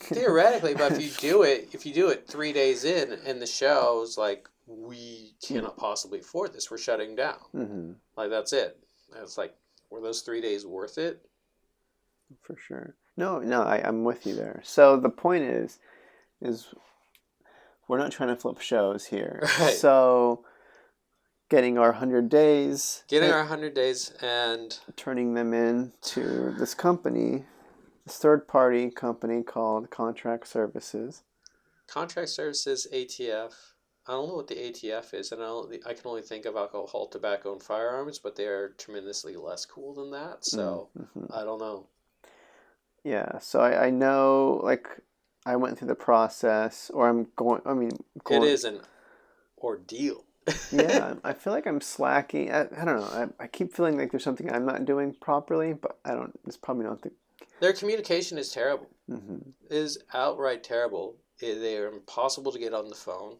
Theoretically, but if you do it 3 days in, and the show's like, we cannot possibly afford this, we're shutting down. Mm-hmm. Like, that's it. And it's like, were those 3 days worth it? For sure. No, I'm with you there. So the point is we're not trying to flip shows here. Right. So getting our 100 days. And turning them into this company, this third-party company called Contract Services. Contract Services, ATF. I don't know what the ATF is, and I can only think of alcohol, tobacco, and firearms, but they are tremendously less cool than that, so mm-hmm. I don't know. Yeah, so I know, like, I went through the process, or It is an ordeal. Yeah, I feel like I'm slacking. I don't know. I keep feeling like there's something I'm not doing properly, but I don't. It's probably not the. Their communication is terrible. Mm-hmm. It is outright terrible. They are impossible to get on the phone.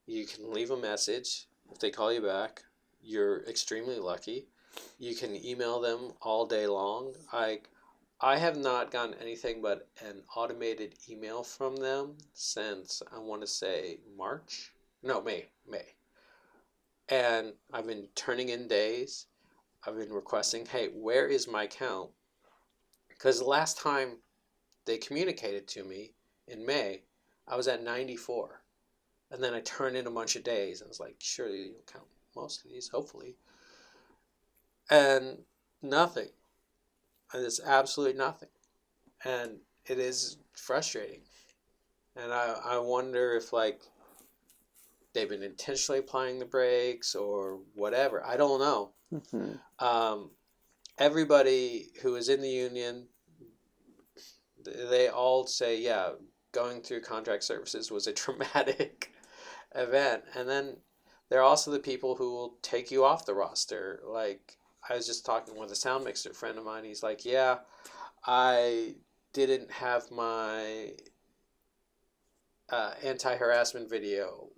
You can leave a message. If they call you back, you're extremely lucky. You can email them all day long. I have not gotten anything but an automated email from them since, I want to say, May. And I've been turning in days. I've been requesting, hey, where is my count? Because the last time they communicated to me in May, I was at 94. And then I turned in a bunch of days. I was like, surely you'll count most of these, hopefully. And nothing. And it's absolutely nothing. And it is frustrating. And I wonder if, like, they've been intentionally applying the brakes or whatever. I don't know. Everybody who is in the union, they all say, yeah, going through contract services was a traumatic event. And then there are also the people who will take you off the roster. Like, I was just talking with a sound mixer friend of mine. He's like, yeah, I didn't have my anti-harassment video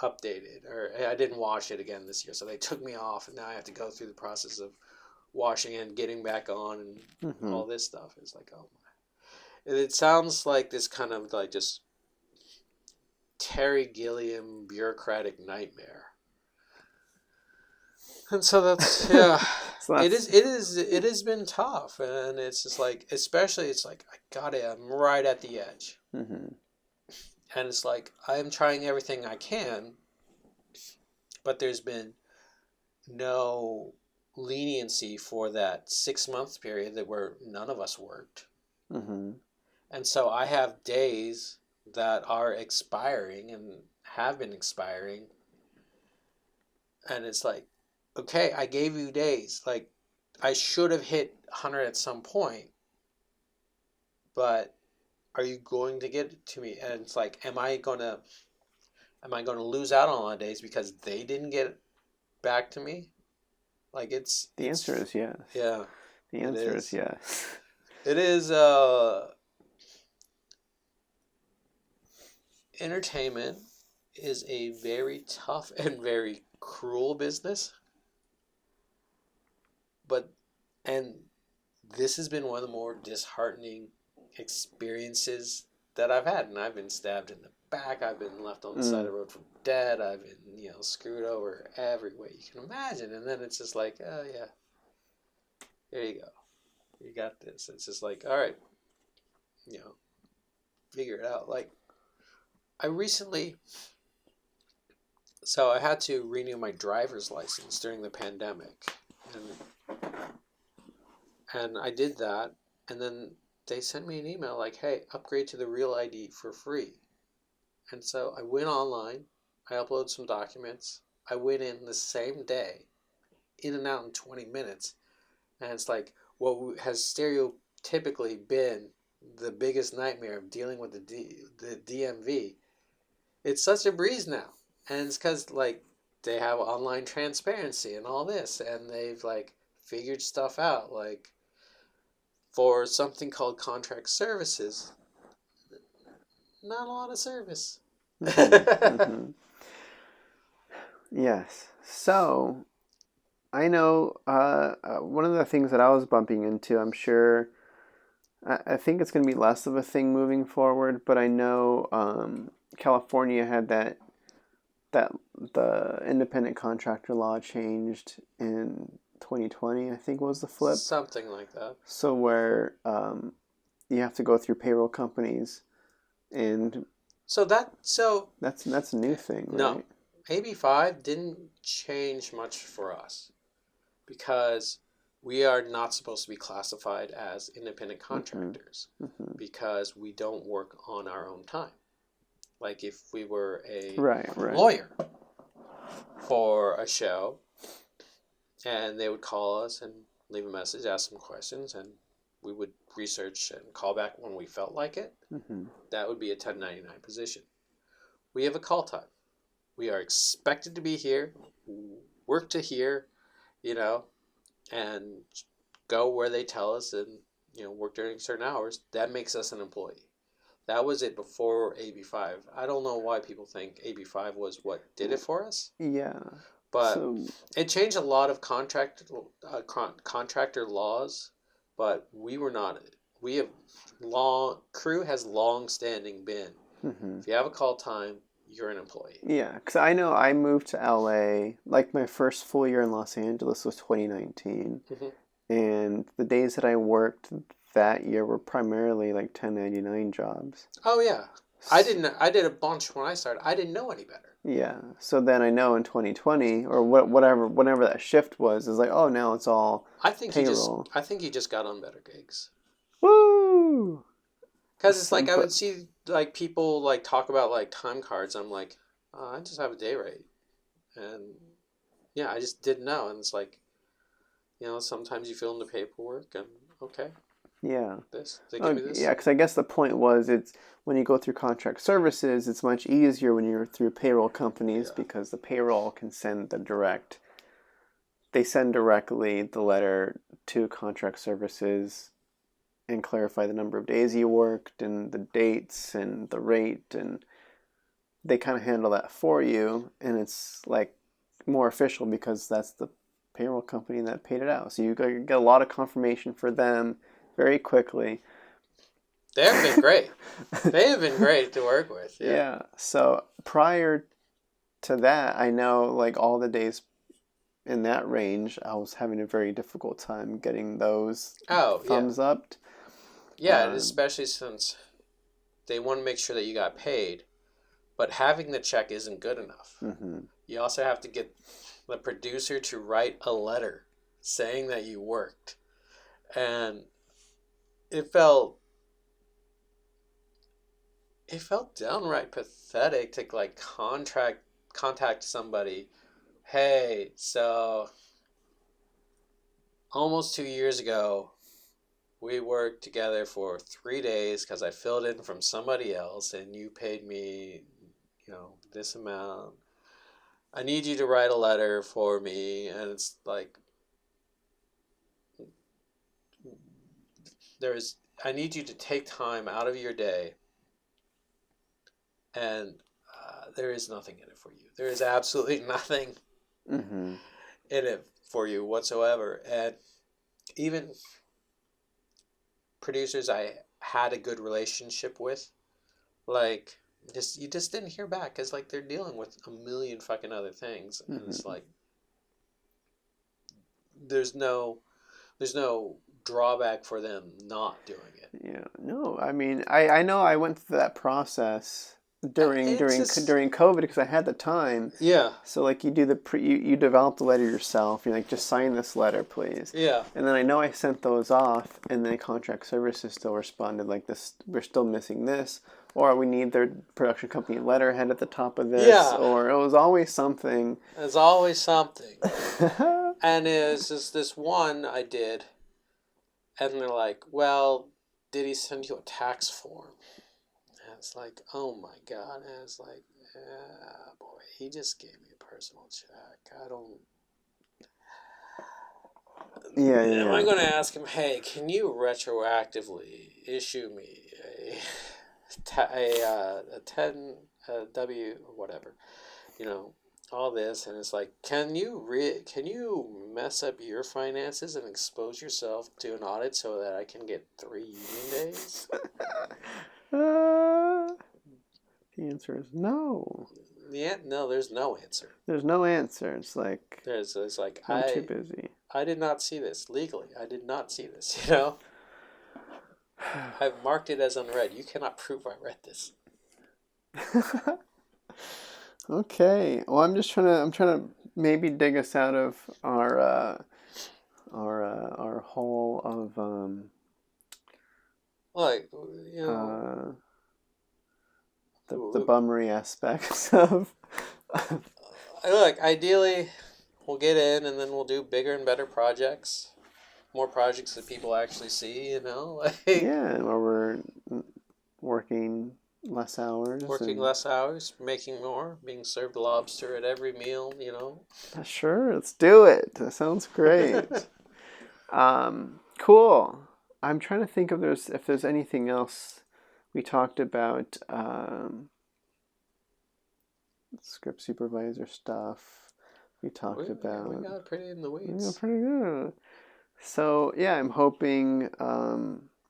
updated, or I didn't wash it again this year, so they took me off, and now I have to go through the process of washing and getting back on and all this stuff. It's like, oh my. It sounds like this kind of like just Terry Gilliam bureaucratic nightmare. And so that's, yeah. It has been tough, and it's just like, especially it's like, I'm right at the edge. And it's like, I'm trying everything I can, but there's been no leniency for that 6 month period where none of us worked. And so I have days that are expiring and have been expiring. And it's like, okay, I gave you days. Like, I should have hit 100 at some point, but are you going to get it to me? And it's like, am I gonna lose out on a lot of days because they didn't get back to me? Like, the answer is yes. Yeah. The answer is yes. It is entertainment is a very tough and very cruel business. And this has been one of the more disheartening experiences that I've had. And I've been stabbed in the back. I've been left on the side of the road for dead. I've been, screwed over every way you can imagine. And then it's just like, oh yeah, there you go. You got this. It's just like, all right, figure it out. Like, I had to renew my driver's license during the pandemic. And I did that, and then they sent me an email like, hey, upgrade to the Real ID for free. And so I went online, I uploaded some documents, I went in the same day, in and out in 20 minutes, and it's like what has stereotypically been the biggest nightmare of dealing with the DMV. It's such a breeze now, and it's because, like, they have online transparency and all this, and they've, like, figured stuff out, like, for something called contract services, not a lot of service. Yes. So, I know one of the things that I was bumping into, I'm sure, I think it's going to be less of a thing moving forward, but I know California had that the independent contractor law changed in 2020, I think was the flip. Something like that. So where you have to go through payroll companies, and that's a new thing, right? No, AB5 didn't change much for us because we are not supposed to be classified as independent contractors because we don't work on our own time. Like, if we were a lawyer for a show, and they would call us and leave a message, ask some questions, and we would research and call back when we felt like it. That would be a 1099 position. We have a call time. We are expected to be here, work to here, and go where they tell us, and work during certain hours. That makes us an employee. That was it before AB5. I don't know why people think AB5 was what did it for us. Yeah. But it changed a lot of contractor laws, but we were not. We have crew has long-standing been. If you have a call time, you're an employee. Yeah, because I know I moved to LA, like my first full year in Los Angeles was 2019. And the days that I worked that year were primarily like 1099 jobs. Oh yeah. I did a bunch when I started. I didn't know any better. Yeah. So then I know in 2020 or whenever that shift was, is like, oh, now it's all payroll. I think you just got on better gigs. Woo! Because it's like I But would see like people like talk about like time cards. I'm like, oh, I just have a day rate, and yeah, I just didn't know. And it's like, sometimes you fill in the paperwork, and okay, yeah. they give me Yeah, this. because I guess the point was it's when you go through contract services, it's much easier when you're through payroll companies Yeah, because the payroll can send they send directly the letter to contract services and clarify the number of days you worked and the dates and the rate, and they kind of handle that for you, and it's like more official because that's the payroll company that paid it out. So you get a lot of confirmation for them very quickly. they have been great. They have been great to work with. Yeah. Yeah. So prior to that, I know like all the days in that range, I was having a very difficult time getting those Oh yeah, thumbs up. yeah. And especially since they want to make sure that you got paid, but having the check isn't good enough. Mm-hmm. You also have to get the producer to write a letter saying that you worked, and it felt downright pathetic to like contact somebody. Hey, so almost 2 years ago, we worked together for 3 days because I filled in from somebody else, and you paid me, this amount. I need you to write a letter for me, and it's like I need you to take time out of your day, and there is nothing in it for you. There is absolutely nothing Mm-hmm. in it for you whatsoever. And even producers I had a good relationship with, like, you just didn't hear back because like they're dealing with a million fucking other things, and it's Mm-hmm. like there's no drawback for them not doing it. Yeah. No, I mean, I know I went through that process during It's during just during COVID because I had the time. yeah, So like you do you develop the letter yourself. You're like, just sign this letter, please. yeah, And then I know I sent those off, and then contract services still responded like this. We're still missing this, or we need their production company letterhead at the top of this, yeah. or it was always something. There's always something. And it's just this one I did, and they're like, well, did he send you a tax form? And it's like, oh my God. And it's like, boy, he just gave me a personal check. I don't. Yeah, Am I yeah, going to ask him, hey, can you retroactively issue me a 10 W or whatever? All this, and it's like, can you mess up your finances and expose yourself to an audit so that I can get 3 union days? Uh, the answer is no. Yeah, no, there's no answer. There's no answer. It's like It's like I'm too busy. I did not see this legally. I did not see this. I've marked it as unread. You cannot prove I read this. Okay. Well, I'm trying to maybe dig us out of our hole of Like, the bummery aspects of. look, ideally, we'll get in and then we'll do bigger and better projects. More projects that people actually see, like Yeah, where we're working less hours. working less hours, making more, being served lobster at every meal, Sure, let's do it. That sounds great. Cool. I'm trying to think if there's anything else we talked about. Script supervisor stuff. We talked about. We got pretty in the Yeah, weeds. pretty good. So yeah, I'm hoping.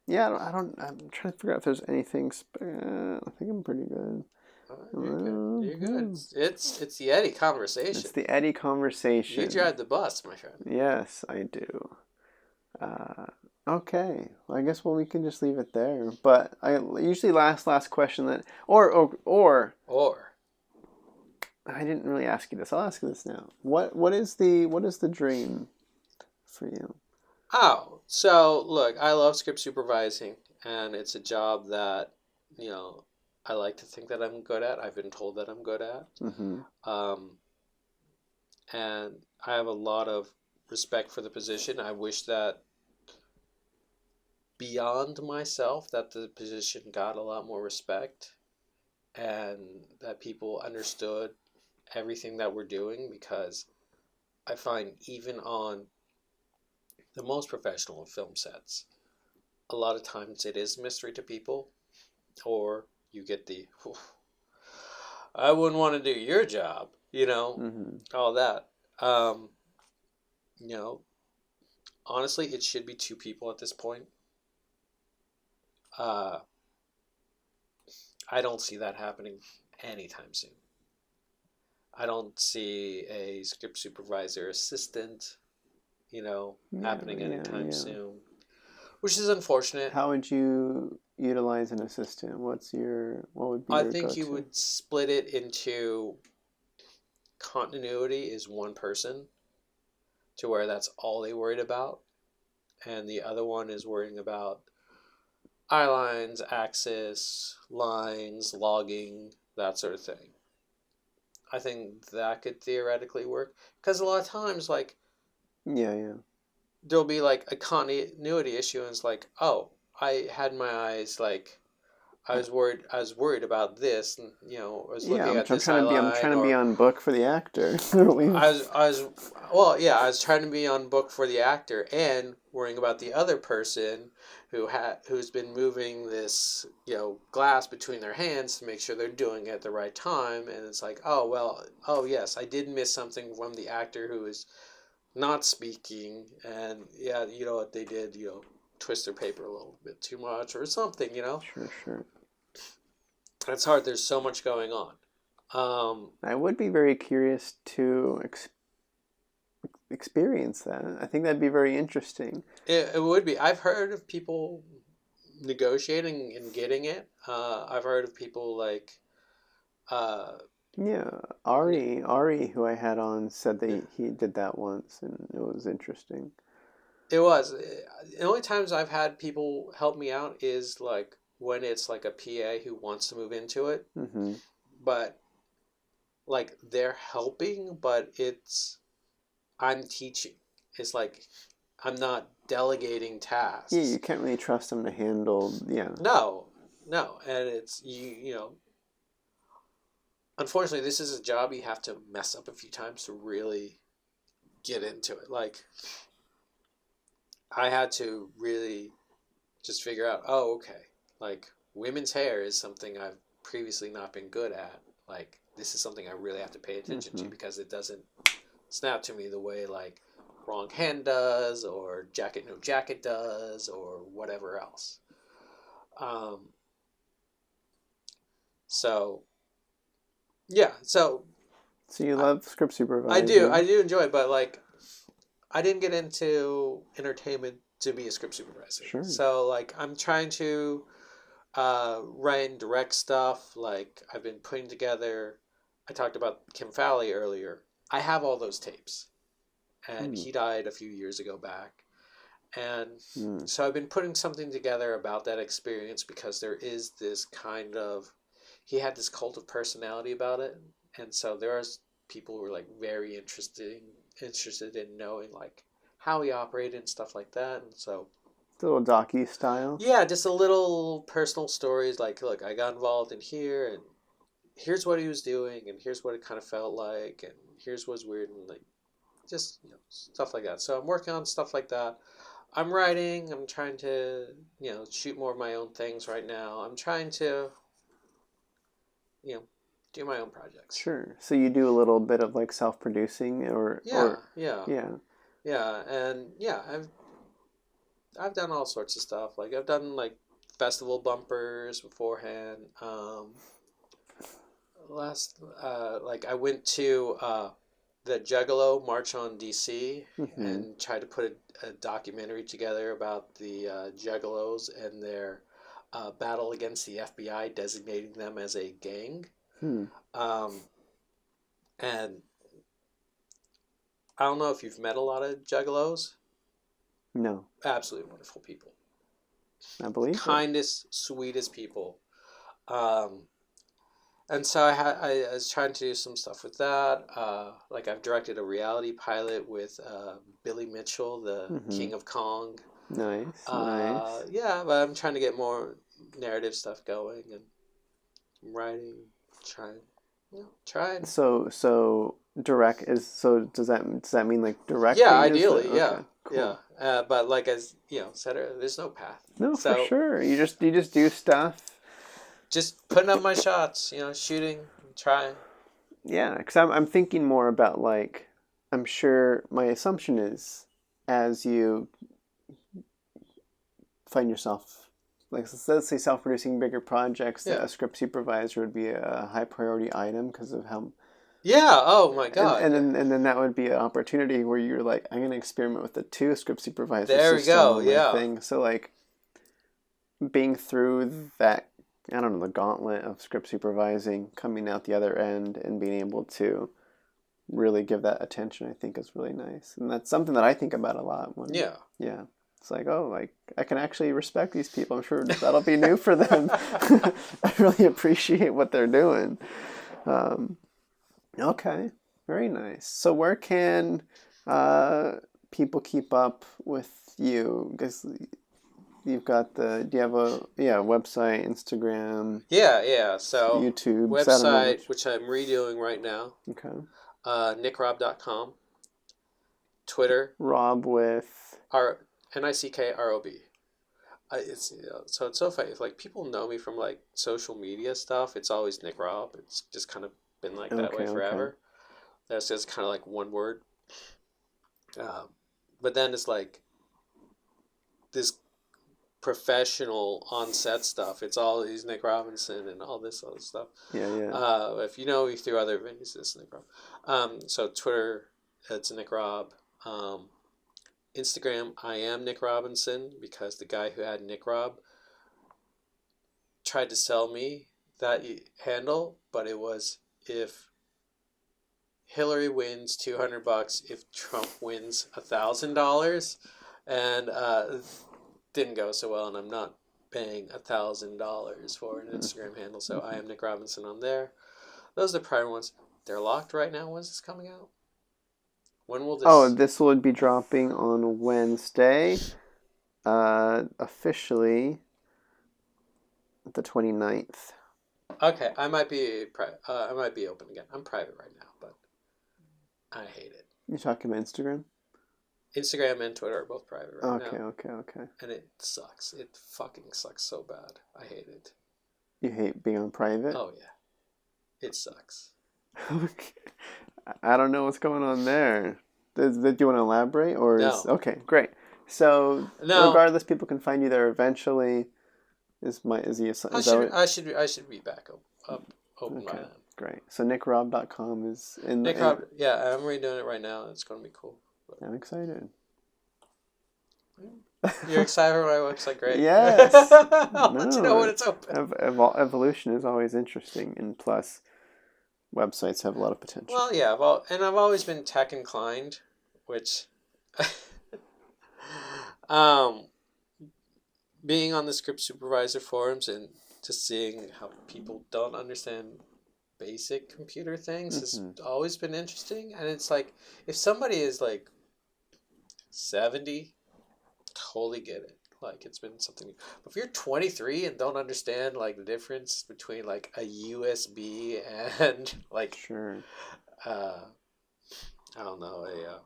Yeah, I'm trying to figure out if there's anything. I think I'm pretty good. You're good. You're good. It's the Eddie conversation. It's the Eddie conversation. You drive the bus, my friend. Yes, I do. Okay. Well, I guess we can just leave it there. But I usually last question that or I didn't really ask you this. I'll ask you this now. What is the dream for you? Oh, so look, I love script supervising, and it's a job that, you know, I like to think that I'm good at. I've been told that I'm good at. Mm-hmm. And I have a lot of respect for the position. I wish that beyond myself that the position got a lot more respect and that people understood everything that we're doing, because I find even on the most professional film sets, a lot of times it is mystery to people, or you get the, I wouldn't want to do your job, you know, Mm-hmm. all that. Um, you know, honestly, it should be two people at this point. Uh, I don't see that happening anytime soon. I don't see a script supervisor assistant, you know, happening anytime Yeah. soon, which is unfortunate. How would you utilize an assistant? What would be I your think you go-to? would split it into continuity is one person to where that's all they worried about, and the other one is worrying about eye lines, axis, lines, logging, that sort of thing. I think that could theoretically work, because a lot of times, like, Yeah. there'll be like a continuity issue, and it's like, oh, I had my eyes like I was worried about this, and I was Yeah, looking I'm at this trying eye to be line, on or book for the actor. I was trying to be on book for the actor and worrying about the other person who's been moving this glass between their hands to make sure they're doing it at the right time, and it's like, oh well, oh yes, I did miss something from the actor who is not speaking, and yeah, you know what they did, twist their paper a little bit too much or something. Sure. It's hard. There's so much going on. I would be very curious to experience that. I think that'd be very interesting. It would be. I've heard of people negotiating and getting it. I've heard of people like, uh, Yeah, yeah, Ari, who I had on, said that he did that once, and it was interesting. it was. The only times I've had people help me out is like when it's like a PA who wants to move into it, Mm-hmm. but like they're helping, but I'm teaching. It's like I'm not delegating Yeah, tasks. you can't really trust them to handle. Yeah, No, no, and it's unfortunately, this is a job you have to mess up a few times to really get into it. Like, I had to really just figure out, oh, okay, like, women's hair is something I've previously not been good at. Like, this is something I really have to pay attention to mm-hmm. because it doesn't snap to me the way, like, wrong hand does, or jacket no jacket does, or whatever else. Um, so, yeah, so So you love script I do. I supervising. do enjoy it, but like I didn't get into entertainment to be a script supervisor. Sure. So like I'm trying to write and direct stuff. Like I've been putting together. I talked about Kim Fowley earlier. I have all those tapes, and Mm. he died a few years ago back. And Mm. so I've been putting something together about that experience because there is this kind of he had this cult of personality about it, and so there are people who are like very interested in knowing like how he operated and stuff like that. And so It's a little docu style. yeah, just a little personal stories like, look, I got involved in here, and here's what he was doing, and here's what it kind of felt like, and here's what's weird, and like just stuff like that. So I'm working on stuff like that. I'm writing. I'm trying to shoot more of my own things right now. I'm trying to you know do my own projects. Sure. So you do a little bit of like self-producing, Yeah, yeah, yeah. yeah, and yeah, I've done all sorts of stuff. Like I've done like festival bumpers beforehand. Like I went to the Juggalo March on DC Mm-hmm. and tried to put a documentary together about the Juggalos and their battle against the FBI, designating them as a gang. Hmm. Um, and I don't know if you've met a lot of Juggalos. No. Absolutely wonderful people. I believe kindest, sweetest people. And so I was trying to do some stuff with that. Like I've directed a reality pilot with Billy Mitchell, the King of Kong. Nice, nice. Yeah, but I'm trying to get more narrative stuff going and writing, trying. So direct is so. Does that mean like directing? Yeah, ideally, okay, yeah, cool. yeah. But like as said earlier, there's no path. No, for sure. You just do stuff. Just putting up my shots, shooting, trying. Yeah, because I'm thinking more about like, I'm sure my assumption is as you find yourself, like let's say self-producing bigger projects, that a script supervisor would be a high priority item because of how. Yeah. Oh my God. And then that would be an opportunity where you're like, I'm gonna experiment with the 2 script supervisor there system we go. on my Yeah. thing. So like, being through that, I don't know, the gauntlet of script supervising, coming out the other end and being able to really give that attention, I think is really nice. And that's something that I think about a lot. Yeah. It's like, oh, like I can actually respect these people. I'm sure that'll be new for them. I really appreciate what they're doing. Okay, very nice. So where can people keep up with you? Because you've got do you have a website, Instagram? Yeah. So YouTube website, which I'm redoing right now. Okay. nickrob.com. Twitter. Rob with NICKROB. It's so it's so funny. If, like people know me from like social media stuff, it's always Nick Rob. It's just kind of been like that way forever. Okay. That's just kind of like one word. But then it's like this professional on-set stuff. It's all these Nick Robinson and all this other stuff. Yeah. If you know me through other venues, it's Nick Rob. So Twitter, it's Nick Rob. Instagram, I am Nick Robinson, because the guy who had Nick Rob tried to sell me that handle, but it was if Hillary wins $200, if Trump wins $1,000, and didn't go so well, and I'm not paying $1,000 for an Instagram handle, so I am Nick Robinson on there. Those are the primary ones. They're locked right now. When's this coming out? When will this? Oh, this will be dropping on Wednesday, officially the 29th. Okay, I might be open again. I'm private right now, but I hate it. You're talking about Instagram? Instagram and Twitter are both private right now. Okay. And it sucks. It fucking sucks so bad. I hate it. You hate being on private? Oh, yeah. It sucks. Okay. I don't know what's going on there. Do you want to elaborate? No. Okay, great. So, regardless, people can find you there eventually. I should be back open by then. Great. So nickrob.com is in Nick Rob, yeah, I'm redoing it right now. It's going to be cool. I'm excited. You're excited for my website, great. Yes. I'll let you know when it's open. Evolution is always interesting, and plus, websites have a lot of potential. Well, yeah, I've always been tech inclined, which, being on the Script Supervisor forums and just seeing how people don't understand basic computer things has always been interesting. And it's like, if somebody is like 70, totally get it. Like, it's been something. But if you're 23 and don't understand like the difference between like a USB and like I don't know, a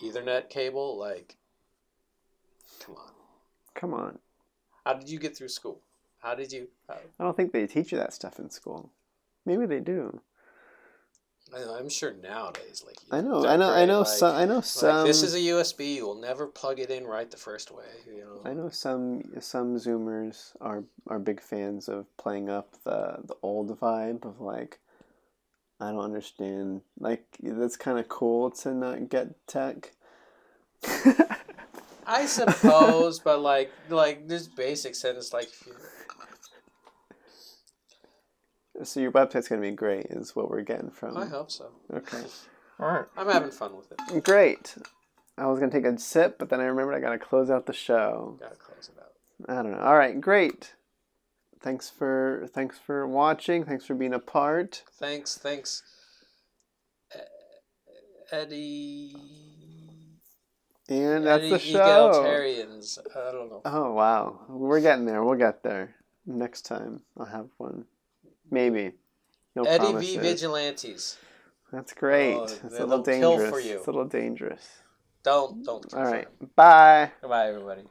Ethernet cable, like, come on. How did you get through school? How did you? I don't think they teach you that stuff in school. Maybe they do. I'm sure nowadays, like, I know some. Like, this is a USB. You will never plug it in right the first way. I know some Zoomers are big fans of playing up the old vibe of like, I don't understand. Like, that's kind of cool to not get tech. I suppose, but like there's basic sense, like. So your website's going to be great, is what we're getting from. I hope so. Okay. All right. I'm having fun with it. Great. I was going to take a sip, but then I remembered I got to close out the show. Got to close it out. I don't know. All right, great. Thanks for watching. Thanks for being a part. Thanks, Eddie. And that's the show. Egalitarians. I don't know. Oh wow, we're getting there. We'll get there. Next time I'll have one. Maybe. No Eddie promises. V Vigilantes. That's great. Oh, It's a little they'll dangerous. kill for you. It's a little dangerous. Don't kill All for right. them. Bye. Goodbye, everybody.